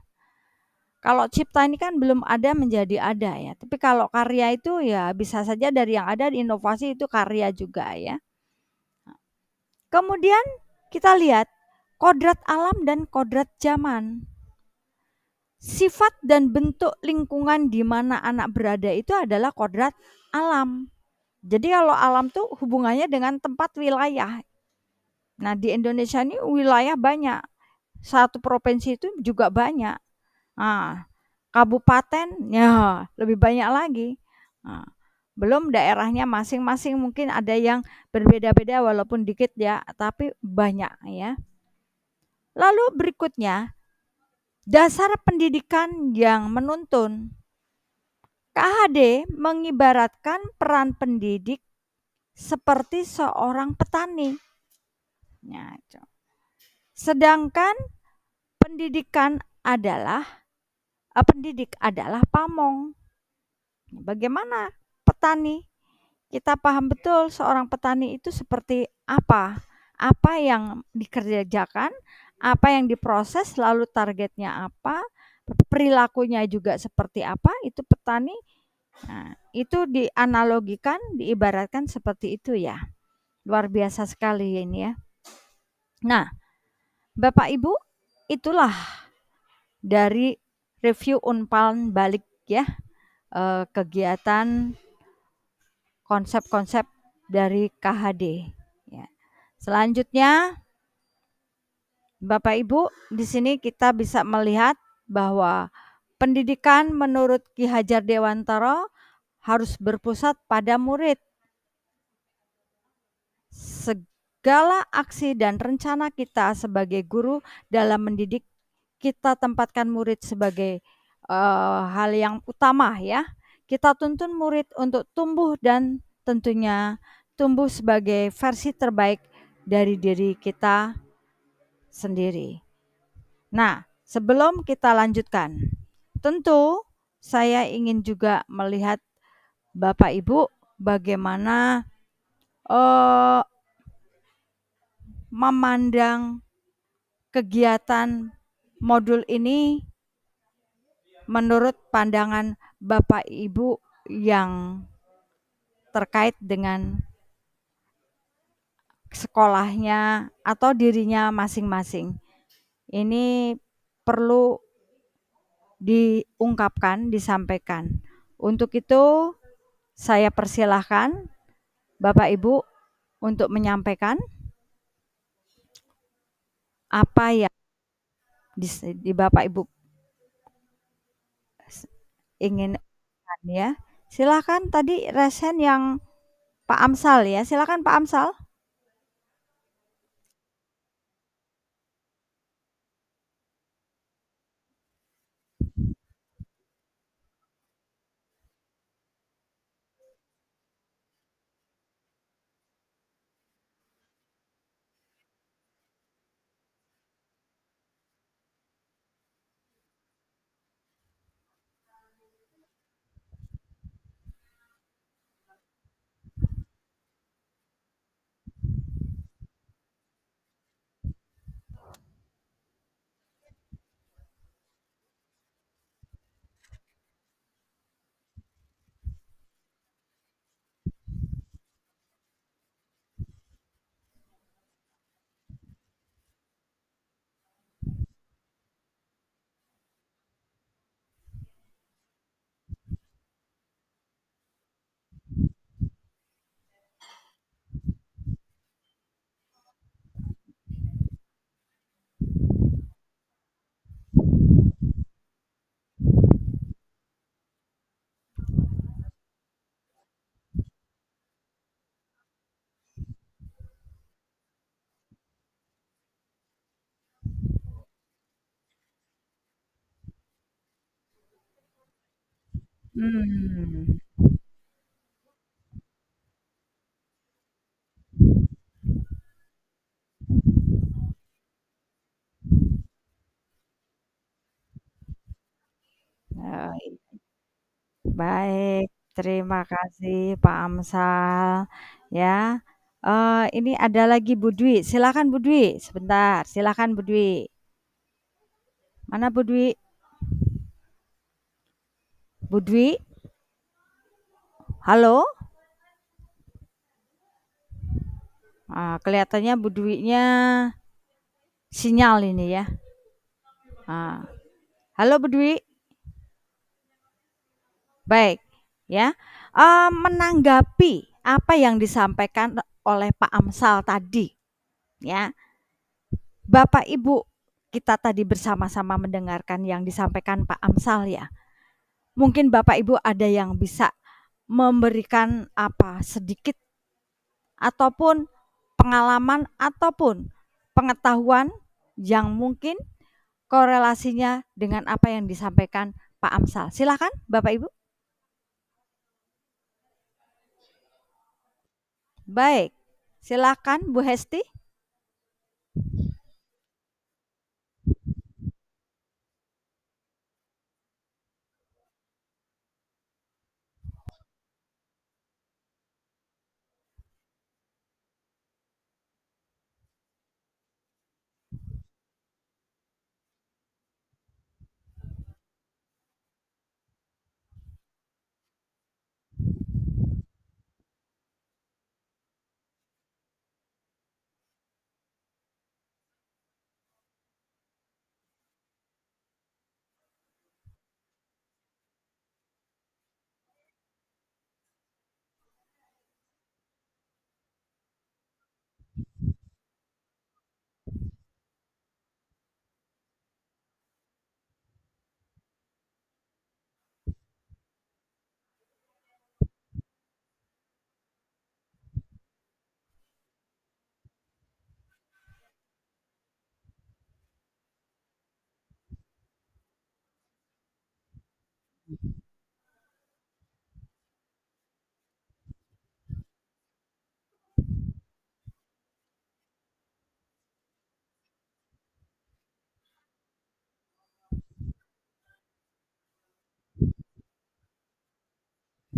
Kalau cipta ini kan belum ada menjadi ada ya. Tapi kalau karya itu ya bisa saja dari yang ada inovasi itu karya juga ya. Kemudian kita lihat kodrat alam dan kodrat zaman. Sifat dan bentuk lingkungan di mana anak berada itu adalah kodrat alam. Jadi kalau alam tuh hubungannya dengan tempat wilayah. Nah, di Indonesia ini wilayah banyak. Satu provinsi itu juga banyak. Nah, kabupaten ya lebih banyak lagi. Nah, Belum daerahnya masing-masing mungkin ada yang berbeda-beda walaupun dikit ya, tapi banyak ya. Lalu berikutnya, dasar pendidikan yang menuntun. KHD mengibaratkan peran pendidik seperti seorang petani. Ya, sedangkan pendidikan adalah pendidik adalah pamong. Bagaimana petani? Kita paham betul seorang petani itu seperti apa? Apa yang dikerjakan, apa yang diproses, lalu targetnya apa, perilakunya juga seperti apa, itu petani. Nah, itu dianalogikan, diibaratkan seperti itu ya. Luar biasa sekali ini ya. Nah, Bapak Ibu, itulah dari review Unpal balik ya, kegiatan konsep-konsep dari KHD. Ya. Selanjutnya, Bapak Ibu, di sini kita bisa melihat bahwa pendidikan menurut Ki Hajar Dewantara harus berpusat pada murid. Segala aksi dan rencana kita sebagai guru dalam mendidik, kita tempatkan murid sebagai hal yang utama ya. Kita tuntun murid untuk tumbuh dan tentunya tumbuh sebagai versi terbaik dari diri kita sendiri. Nah, sebelum kita lanjutkan, tentu saya ingin juga melihat Bapak Ibu bagaimana memandang kegiatan modul ini menurut pandangan Bapak Ibu yang terkait dengan sekolahnya atau dirinya masing-masing. Ini perlu diungkapkan, disampaikan. Untuk itu saya persilahkan Bapak Ibu untuk menyampaikan apa yang di Bapak Ibu ingin ya. Silakan tadi resen yang Pak Amsal ya. Silakan Pak Amsal. Hmm. Baik, terima kasih Pak Amsal ya. Ini ada lagi Bu Dwi, silakan Bu Dwi, sebentar, silakan Bu Dwi. Mana Bu Dwi? Bu Dwi? Halo? Kelihatannya Bu Dwi-nya sinyal ini ya. Halo Bu Dwi? Baik, ya. Menanggapi apa yang disampaikan oleh Pak Amsal tadi, ya. Bapak Ibu, kita tadi bersama-sama mendengarkan yang disampaikan Pak Amsal ya. Mungkin Bapak Ibu ada yang bisa memberikan apa, sedikit ataupun pengalaman ataupun pengetahuan yang mungkin korelasinya dengan apa yang disampaikan Pak Amsal. Silakan Bapak Ibu. Baik, silakan Bu Hesti.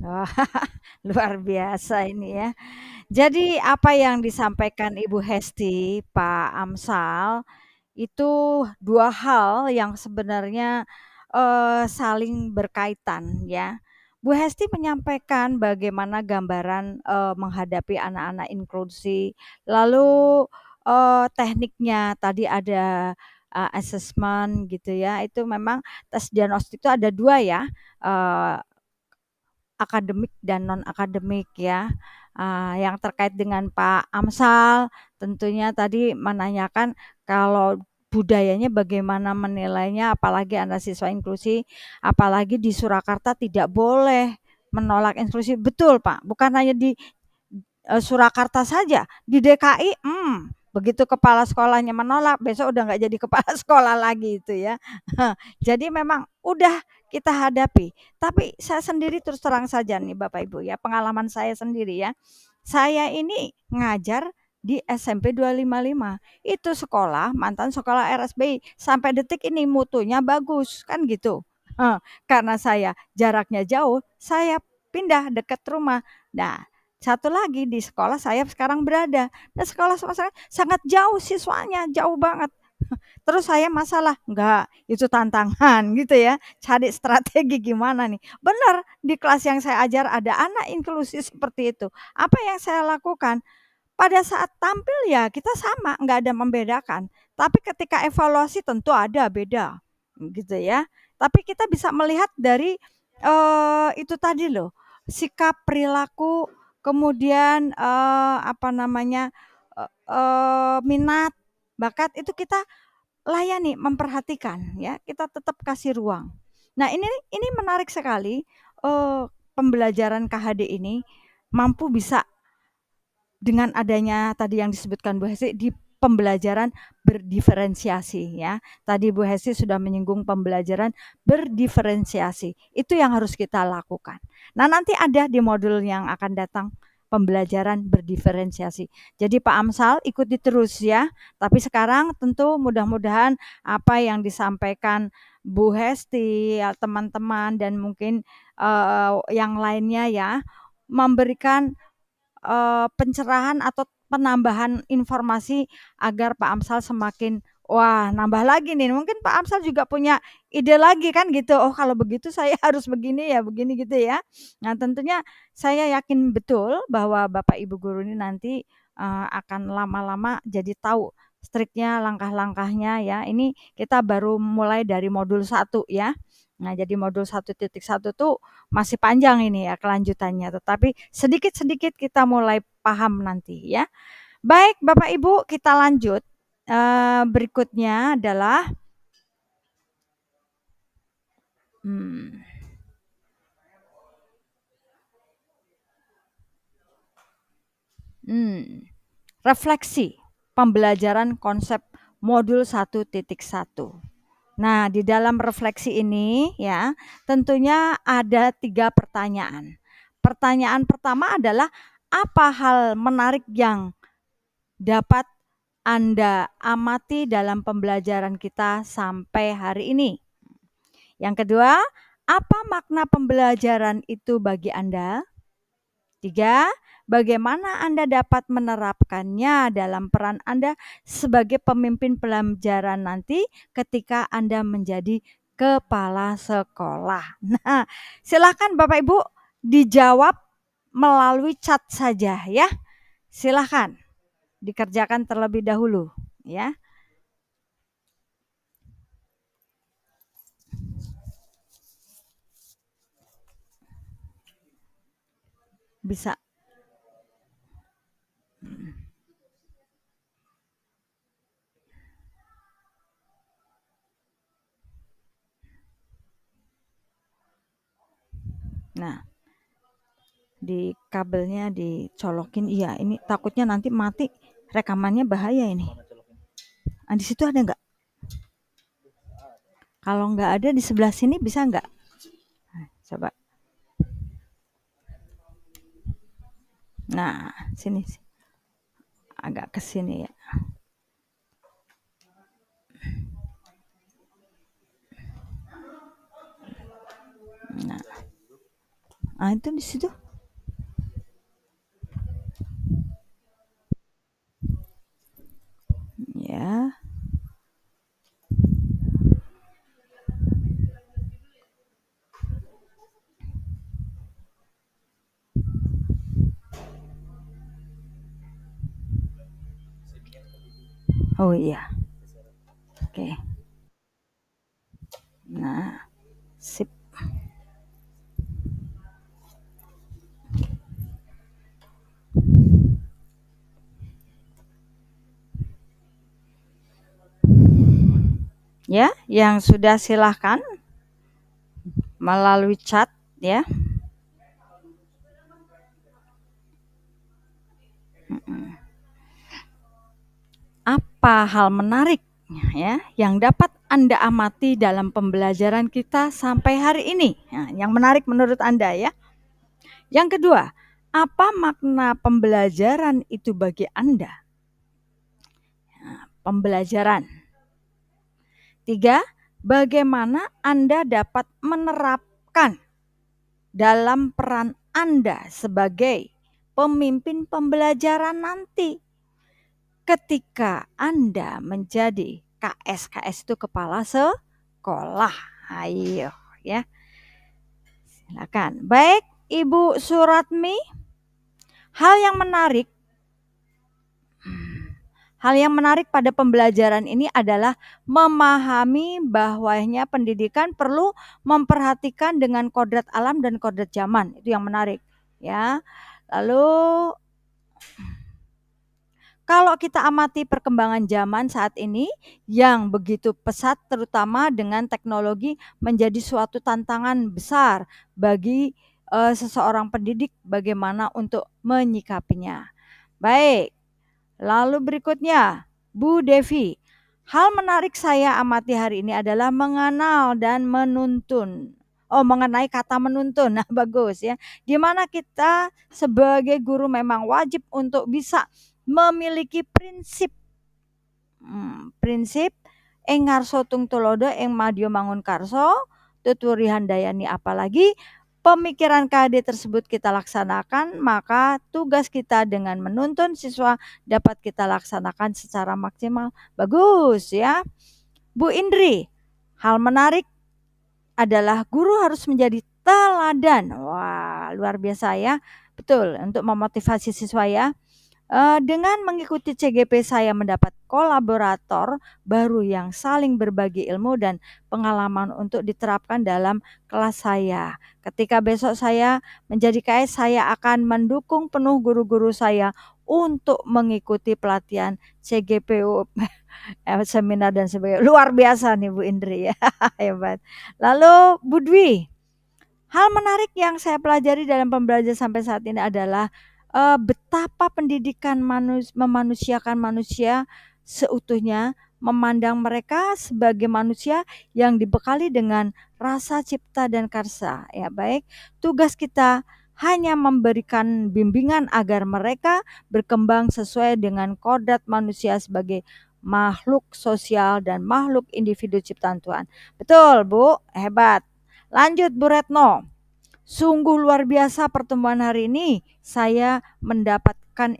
Wah, luar biasa ini ya. Jadi apa yang disampaikan Ibu Hesti, Pak Amsal, itu 2 hal yang sebenarnya, saling berkaitan ya. Bu Hesti menyampaikan bagaimana gambaran, menghadapi anak-anak inklusi, lalu, tekniknya tadi ada, asesmen gitu ya, itu memang tes diagnostik itu ada 2 ya, eee akademik dan non akademik ya. Yang terkait dengan Pak Amsal tentunya tadi menanyakan kalau budayanya bagaimana menilainya apalagi Anda siswa inklusi, apalagi di Surakarta tidak boleh menolak inklusi. Betul Pak, bukan hanya di Surakarta saja, di DKI, begitu kepala sekolahnya menolak, besok udah nggak jadi kepala sekolah lagi itu ya. Jadi memang udah kita hadapi. Tapi saya sendiri terus terang saja nih Bapak Ibu ya, pengalaman saya sendiri ya. Saya ini ngajar di SMP 255. Itu sekolah, mantan sekolah RSBI. Sampai detik ini mutunya bagus, kan gitu. Karena saya jaraknya jauh, saya pindah dekat rumah. Nah, satu lagi di sekolah saya sekarang berada. Nah, sekolah saya sangat jauh siswanya, jauh banget. Terus saya masalah, enggak, itu tantangan gitu ya, cari strategi gimana nih. Benar, di kelas yang saya ajar ada anak inklusi seperti itu. Apa yang saya lakukan? Pada saat tampil ya kita sama, nggak ada membedakan. Tapi ketika evaluasi tentu ada beda, gitu ya. Tapi kita bisa melihat dari itu tadi loh, sikap, perilaku, kemudian apa namanya, minat, bakat itu kita layani, memperhatikan ya, kita tetap kasih ruang. Nah ini menarik sekali, pembelajaran KHD ini mampu bisa dengan adanya tadi yang disebutkan Bu Hesti di pembelajaran berdiferensiasi ya. Tadi Bu Hesti sudah menyinggung pembelajaran berdiferensiasi. Itu yang harus kita lakukan. Nah, nanti ada di modul yang akan datang pembelajaran berdiferensiasi. Jadi Pak Amsal ikuti terus ya. Tapi sekarang tentu mudah-mudahan apa yang disampaikan Bu Hesti, ya, teman-teman dan mungkin yang lainnya ya memberikan pencerahan atau penambahan informasi agar Pak Amsal semakin, wah nambah lagi nih, mungkin Pak Amsal juga punya ide lagi kan gitu, oh kalau begitu saya harus begini ya, begini gitu ya. Nah tentunya saya yakin betul bahwa Bapak Ibu guru ini nanti, akan lama-lama jadi tahu striknya, langkah-langkahnya ya. Ini kita baru mulai dari modul 1 ya. Nah jadi modul 1.1 tuh masih panjang ini ya kelanjutannya, tetapi sedikit-sedikit kita mulai paham nanti ya. Baik Bapak Ibu kita lanjut, berikutnya adalah, mmm, Refleksi pembelajaran konsep modul 1.1. Nah, di dalam refleksi ini ya, tentunya ada 3 pertanyaan. Pertanyaan pertama adalah apa hal menarik yang dapat Anda amati dalam pembelajaran kita sampai hari ini? Yang kedua, apa makna pembelajaran itu bagi Anda? 3, bagaimana Anda dapat menerapkannya dalam peran Anda sebagai pemimpin pelajaran nanti ketika Anda menjadi kepala sekolah. Nah, silakan Bapak Ibu dijawab melalui chat saja ya. Silakan dikerjakan terlebih dahulu ya. Bisa. Nah, di kabelnya dicolokin. Iya, ini takutnya nanti mati rekamannya, bahaya ini. Di situ ada nggak? Kalau nggak ada di sebelah sini bisa nggak? Coba. Nah, sini. Agak ke sini ya. Nah, itu di situ. Ya. Oh iya. Oke. Nah, sip. Ya, yang sudah silahkan melalui chat ya. Apa hal menarik ya yang dapat Anda amati dalam pembelajaran kita sampai hari ini? Nah, yang menarik menurut Anda ya. Yang kedua, apa makna pembelajaran itu bagi Anda? Nah, pembelajaran. 3, bagaimana Anda dapat menerapkan dalam peran Anda sebagai pemimpin pembelajaran nanti ketika Anda menjadi KS. KS itu kepala sekolah. Ayo ya. Silakan. Baik, Ibu Suratmi, hal yang menarik pada pembelajaran ini adalah memahami bahwanya pendidikan perlu memperhatikan dengan kodrat alam dan kodrat zaman. Itu yang menarik ya. Lalu kalau kita amati perkembangan zaman saat ini yang begitu pesat, terutama dengan teknologi menjadi suatu tantangan besar bagi seseorang pendidik bagaimana untuk menyikapinya. Baik, lalu berikutnya Bu Devi. Hal menarik saya amati hari ini adalah mengenal dan menuntun. Oh, mengenai kata menuntun. Nah, bagus ya. Di mana kita sebagai guru memang wajib untuk bisa memiliki prinsip prinsip ing ngarso tung tulodo ing madya mangun karso tuturi handayani, apalagi pemikiran KD tersebut kita laksanakan, maka tugas kita dengan menuntun siswa dapat kita laksanakan secara maksimal. Bagus ya. Bu Indri, hal menarik adalah guru harus menjadi teladan. Wah, luar biasa ya. Betul, untuk memotivasi siswa ya. Dengan mengikuti CGP saya mendapat kolaborator baru yang saling berbagi ilmu dan pengalaman untuk diterapkan dalam kelas saya. Ketika besok saya menjadi KS, saya akan mendukung penuh guru-guru saya untuk mengikuti pelatihan CGPU, seminar dan sebagainya. Luar biasa nih Bu Indri ya, hebat. Lalu Bu Dwi, hal menarik yang saya pelajari dalam pembelajaran sampai saat ini adalah betapa pendidikan memanusiakan manusia seutuhnya, memandang mereka sebagai manusia yang dibekali dengan rasa cipta dan karsa, ya baik. Tugas kita hanya memberikan bimbingan agar mereka berkembang sesuai dengan kodrat manusia sebagai makhluk sosial dan makhluk individu ciptaan Tuhan. Betul, Bu, hebat. Lanjut Bu Retno. Sungguh luar biasa pertemuan hari ini. Saya mendapatkan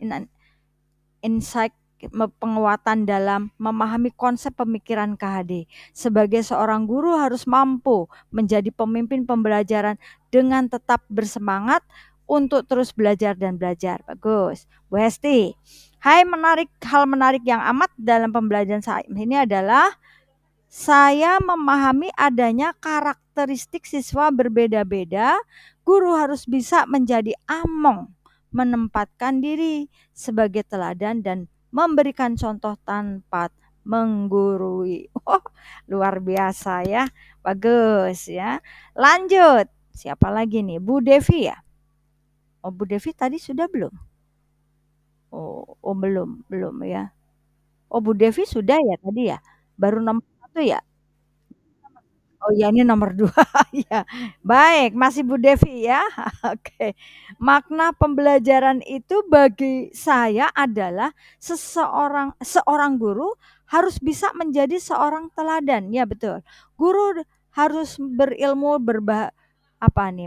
insight penguatan dalam memahami konsep pemikiran KHD. Sebagai seorang guru harus mampu menjadi pemimpin pembelajaran dengan tetap bersemangat untuk terus belajar dan belajar. Bagus. Bu Hesti. Hal menarik yang amat dalam pembelajaran saat ini adalah saya memahami adanya karakteristik siswa berbeda-beda. Guru harus bisa menjadi among, menempatkan diri sebagai teladan dan memberikan contoh tanpa menggurui. Oh, luar biasa ya. Bagus ya. Lanjut. Siapa lagi nih? Bu Devi ya? Oh, Bu Devi tadi sudah belum? Oh, belum ya. Oh, Bu Devi sudah ya tadi ya? Baru nomor 1 ya? Oh ya, ini nomor 2 ya. Baik, masih Bu Devi ya. Oke. Makna pembelajaran itu bagi saya adalah seorang guru harus bisa menjadi seorang teladan. Ya, betul. Guru harus berilmu,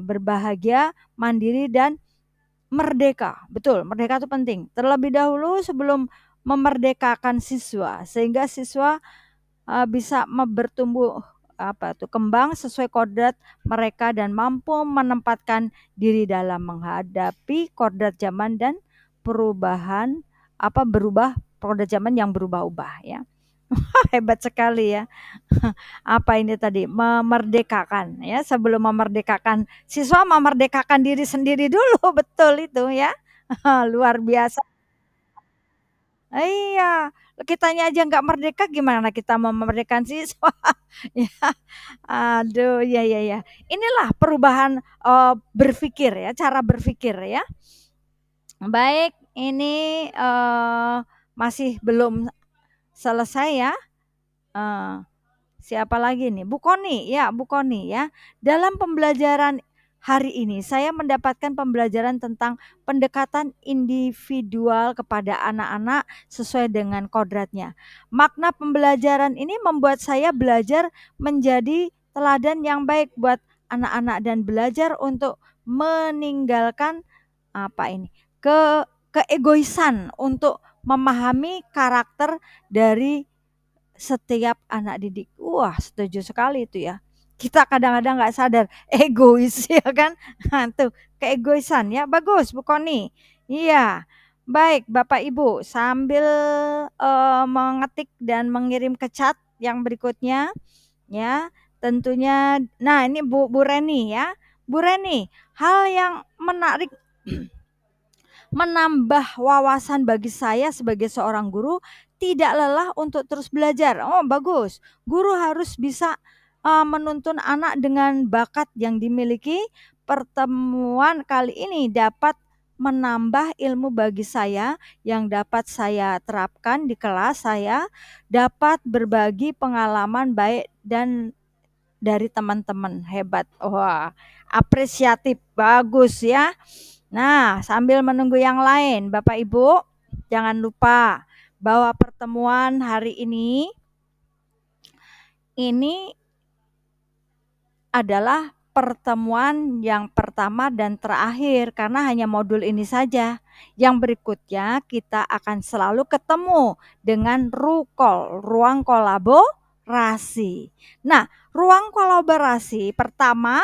berbahagia, mandiri dan merdeka. Betul, merdeka itu penting. Terlebih dahulu sebelum memerdekakan siswa sehingga siswa bisa bertumbuh kembang sesuai kodrat mereka dan mampu menempatkan diri dalam menghadapi kodrat zaman dan berubah kodrat zaman yang berubah-ubah ya. Hebat sekali ya. Apa ini tadi? Memerdekakan ya, sebelum memerdekakan siswa memerdekakan diri sendiri dulu, betul itu ya. Luar biasa. Iya, kitanya aja nggak merdeka gimana kita mau memerdekakan siswa. Ya, aduh, ya. Inilah perubahan, berpikir ya, cara berpikir ya. Baik, ini, masih belum selesai ya, eee siapa lagi nih? Bu Koni, ya Bu Koni ya. Dalam pembelajaran hari ini saya mendapatkan pembelajaran tentang pendekatan individual kepada anak-anak sesuai dengan kodratnya. Makna pembelajaran ini membuat saya belajar menjadi teladan yang baik buat anak-anak dan belajar untuk meninggalkan ke keegoisan untuk memahami karakter dari setiap anak didik. Wah, setuju sekali itu ya. Kita kadang-kadang nggak sadar egois ya kan. Nah, tuh keegoisan ya. Bagus Bu Koni. Iya. Baik Bapak Ibu, sambil mengetik dan mengirim ke chat yang berikutnya ya. Tentunya nah ini Bu Reni ya. Bu Reni, hal yang menarik menambah wawasan bagi saya sebagai seorang guru, tidak lelah untuk terus belajar. Oh, bagus. Guru harus bisa menuntun anak dengan bakat yang dimiliki. Pertemuan kali ini dapat menambah ilmu bagi saya yang dapat saya terapkan di kelas saya, dapat berbagi pengalaman baik dan dari teman-teman. Hebat. Wah, apresiatif. Bagus ya. Nah, sambil menunggu yang lain, Bapak Ibu, jangan lupa bahwa pertemuan hari ini adalah pertemuan yang pertama dan terakhir karena hanya modul ini saja. Yang berikutnya kita akan selalu ketemu dengan RUKOL, ruang kolaborasi. Nah, ruang kolaborasi pertama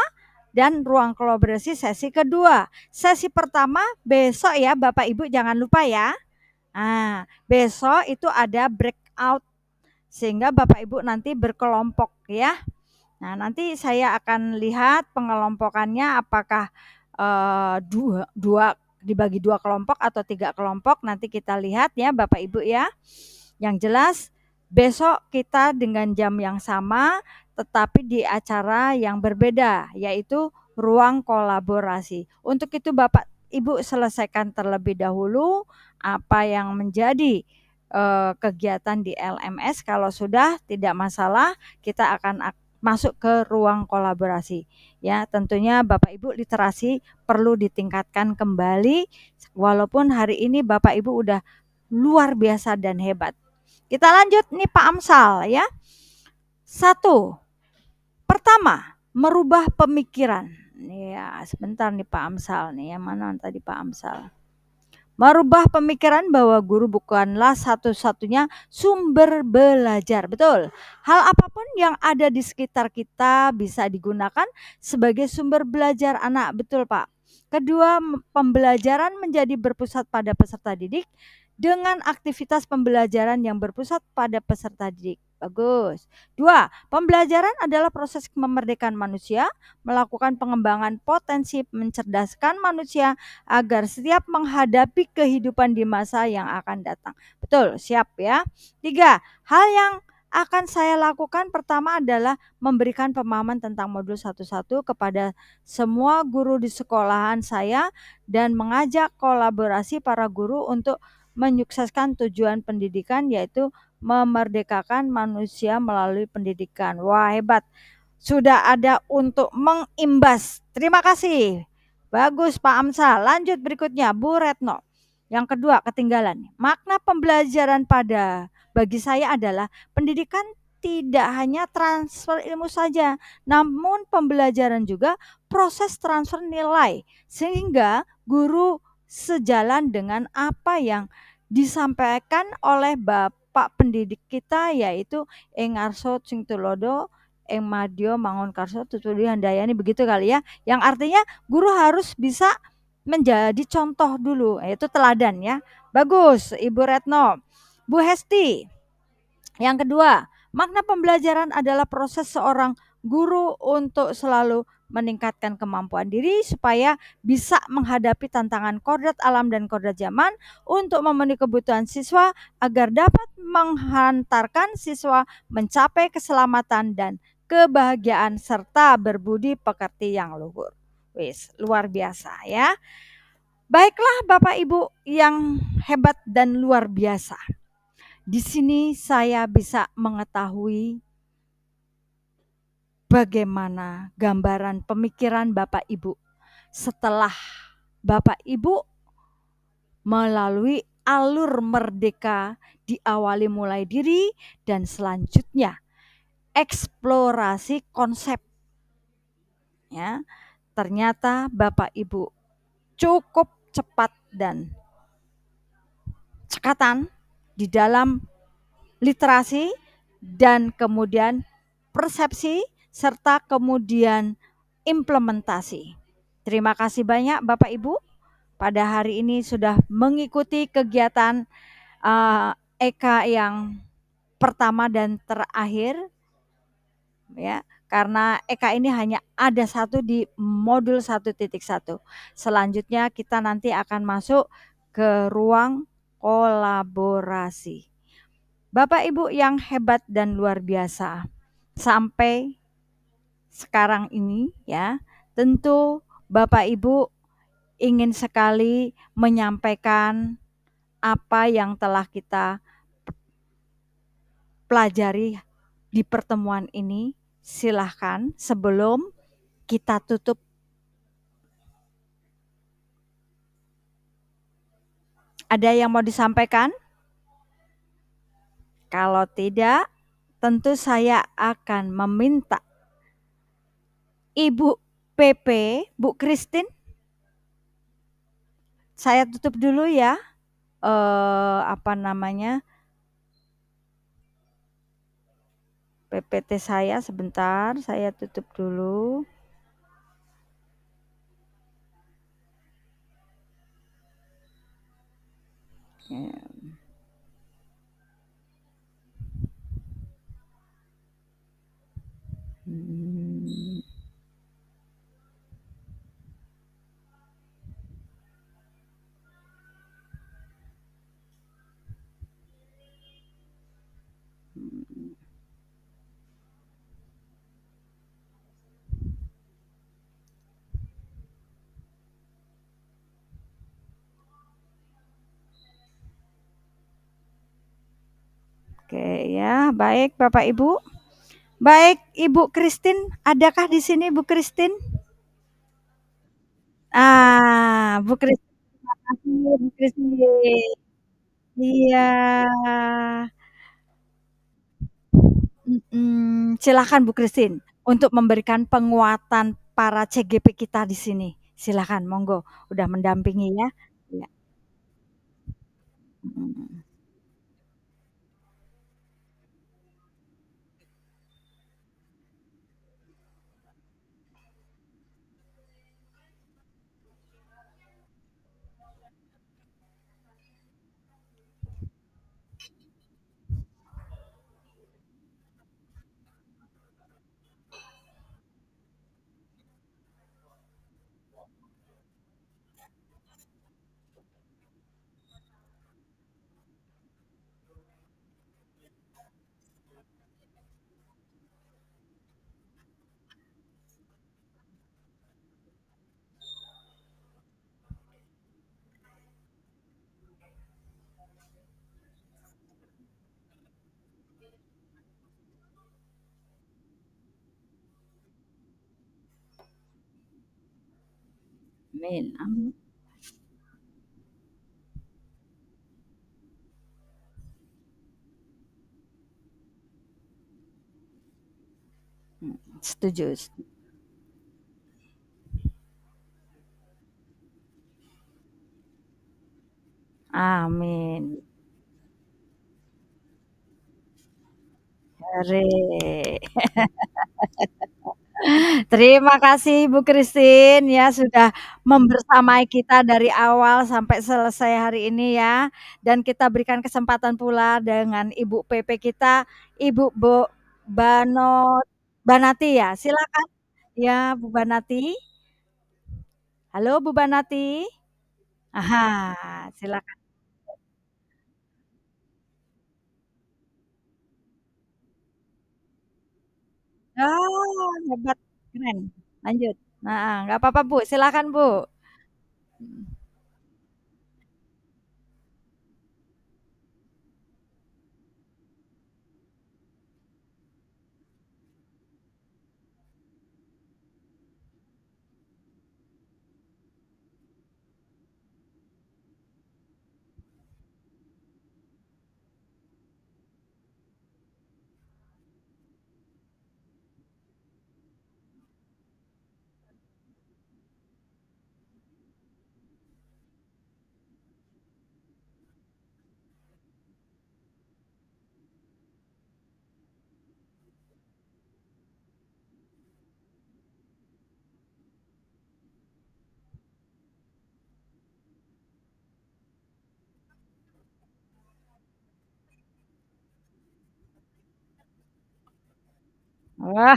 dan ruang kolaborasi sesi kedua. Sesi pertama besok ya Bapak Ibu, jangan lupa ya. Nah, besok itu ada breakout sehingga Bapak Ibu nanti berkelompok ya. Nah, nanti saya akan lihat pengelompokannya apakah dibagi 2 kelompok atau 3 kelompok, nanti kita lihat ya Bapak Ibu ya. Yang jelas besok kita dengan jam yang sama tetapi di acara yang berbeda yaitu ruang kolaborasi. Untuk itu Bapak Ibu selesaikan terlebih dahulu apa yang menjadi kegiatan di LMS. Kalau sudah tidak masalah, kita akan masuk ke ruang kolaborasi. Ya, tentunya Bapak Ibu literasi perlu ditingkatkan kembali walaupun hari ini Bapak Ibu udah luar biasa dan hebat. Kita lanjut nih Pak Amsal ya. 1. Pertama, merubah pemikiran. Ya, sebentar nih Pak Amsal nih. Yang mana tadi Pak Amsal? Merubah pemikiran bahwa guru bukanlah satu-satunya sumber belajar. Betul. Hal apapun yang ada di sekitar kita bisa digunakan sebagai sumber belajar anak. Betul, Pak. Kedua, pembelajaran menjadi berpusat pada peserta didik dengan aktivitas pembelajaran yang berpusat pada peserta didik. Bagus. Dua, pembelajaran adalah proses memerdekakan manusia, melakukan pengembangan potensi mencerdaskan manusia agar siap menghadapi kehidupan di masa yang akan datang. Betul, siap ya. 3, hal yang akan saya lakukan pertama adalah memberikan pemahaman tentang modul 11 kepada semua guru di sekolahan saya dan mengajak kolaborasi para guru untuk menyukseskan tujuan pendidikan yaitu memerdekakan manusia melalui pendidikan. Wah, hebat. Sudah ada untuk mengimbas. Terima kasih. Bagus Pak Amsal. Lanjut berikutnya Bu Retno. Yang kedua, ketinggalan. Makna pembelajaran bagi saya adalah pendidikan tidak hanya transfer ilmu saja, namun pembelajaran juga proses transfer nilai sehingga guru sejalan dengan apa yang disampaikan oleh Bapak pendidik kita yaitu Ing Arso Sing Tulodo, Ing Madyo Mangunkarso Tutuli Handayani, begitu kali ya. Yang artinya guru harus bisa menjadi contoh dulu, yaitu teladan ya. Bagus Ibu Retno. Bu Hesti, yang kedua, makna pembelajaran adalah proses seorang guru untuk selalu meningkatkan kemampuan diri supaya bisa menghadapi tantangan kodrat alam dan kodrat zaman untuk memenuhi kebutuhan siswa agar dapat menghantarkan siswa mencapai keselamatan dan kebahagiaan serta berbudi pekerti yang luhur. Wis, luar biasa ya. Baiklah Bapak Ibu yang hebat dan luar biasa. Di sini saya bisa mengetahui bagaimana gambaran pemikiran Bapak Ibu setelah Bapak Ibu melalui alur merdeka diawali mulai diri dan selanjutnya eksplorasi konsep. Ya, ternyata Bapak Ibu cukup cepat dan cekatan di dalam literasi dan kemudian persepsi serta kemudian implementasi. Terima kasih banyak Bapak Ibu pada hari ini sudah mengikuti kegiatan EKA yang pertama dan terakhir ya, karena EKA ini hanya ada satu di modul 1.1. Selanjutnya kita nanti akan masuk ke ruang kolaborasi. Bapak Ibu yang hebat dan luar biasa, sampai sekarang ini ya, tentu Bapak Ibu ingin sekali menyampaikan apa yang telah kita pelajari di pertemuan ini. Silahkan sebelum kita tutup. Ada yang mau disampaikan? Kalau tidak, tentu saya akan meminta Ibu PP, Bu Christine, saya tutup dulu ya. PPT saya sebentar, saya tutup dulu. Ya. Oke ya, baik Bapak Ibu. Baik Ibu Christine, adakah di sini Bu Christine? Bu Christine, terima kasih Bu Christine. Iya, silakan Bu Christine untuk memberikan penguatan para CGP kita di sini. Silakan, monggo, udah mendampingi ya. Iya, mhm, amin amin, setuju, amin. Hore. Terima kasih Bu Christine ya sudah membersamai kita dari awal sampai selesai hari ini ya, dan kita berikan kesempatan pula dengan Ibu PP kita, Ibu Banati ya, silakan. Ya Bu Banati. Halo Bu Banati. Aha, silakan. Oh, hebat, keren. Lanjut. Heeh, nggak apa-apa Bu, silakan Bu. Wah.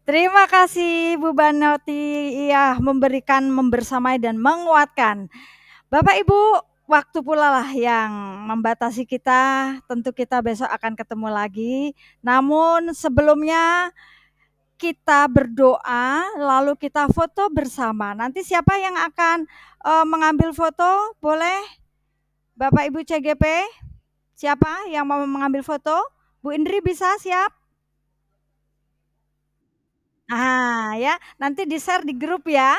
Terima kasih Bu Banoti, iya memberikan, membersamai dan menguatkan. Bapak Ibu, waktu pula lah yang membatasi kita, tentu kita besok akan ketemu lagi. Namun sebelumnya kita berdoa, lalu kita foto bersama. Nanti siapa yang akan mengambil foto? Boleh Bapak Ibu CGP? Siapa yang mau mengambil foto? Bu Indri bisa siap? Ya, nanti di-share di grup ya.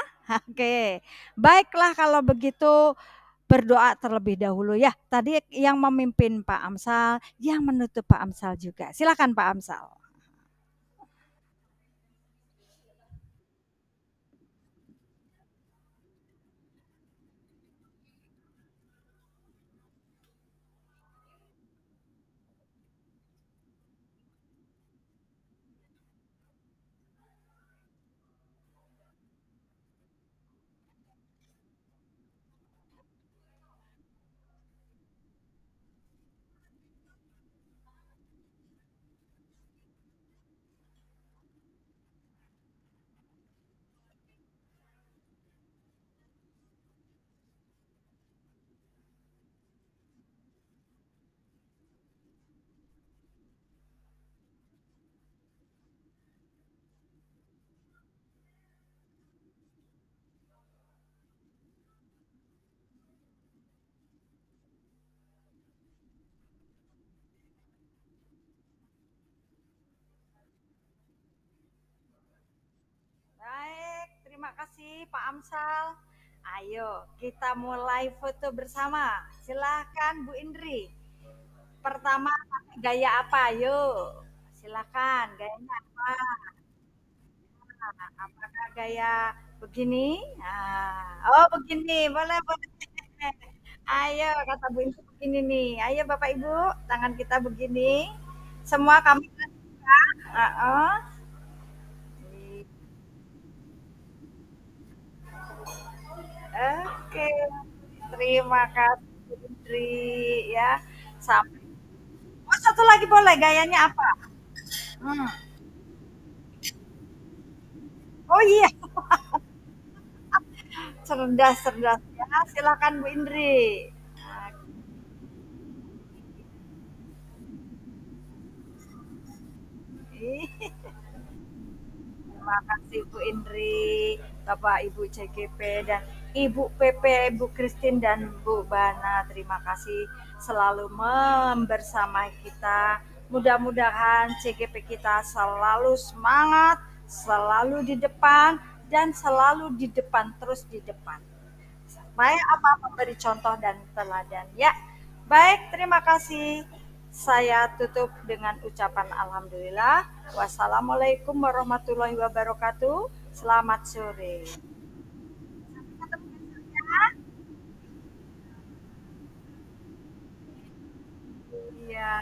Oke. Baiklah kalau begitu berdoa terlebih dahulu ya. Tadi yang memimpin Pak Amsal, yang menutup Pak Amsal juga. Silakan Pak Amsal. kasih Pak Amsal. Ayo kita mulai foto bersama. Silahkan Bu Indri. Pertama pakai gaya apa? Yuk, silakan. Gayanya apa? Apakah gaya begini? Oh begini, boleh boleh. Ayo kata Bu Indri begini nih. Ayo Bapak Ibu, tangan kita begini. Semua kami. Uh-uh. Oke, terima kasih Bu Indri ya. Sampai. Oh, satu lagi boleh. Gayanya apa? Hmm. Oh iya, cerdas cerdas ya. Silakan Bu Indri. Ih, terima kasih Bu Indri, Bapak Ibu CGP dan Ibu PP, Bu Christine dan Bu Bana. Terima kasih selalu membersamai kita. Mudah-mudahan CGP kita selalu semangat, selalu di depan dan selalu di depan terus di depan. Supaya apa memberi contoh dan teladan ya. Baik, terima kasih. Saya tutup dengan ucapan alhamdulillah. Wassalamualaikum warahmatullahi wabarakatuh. Selamat sore. Iya.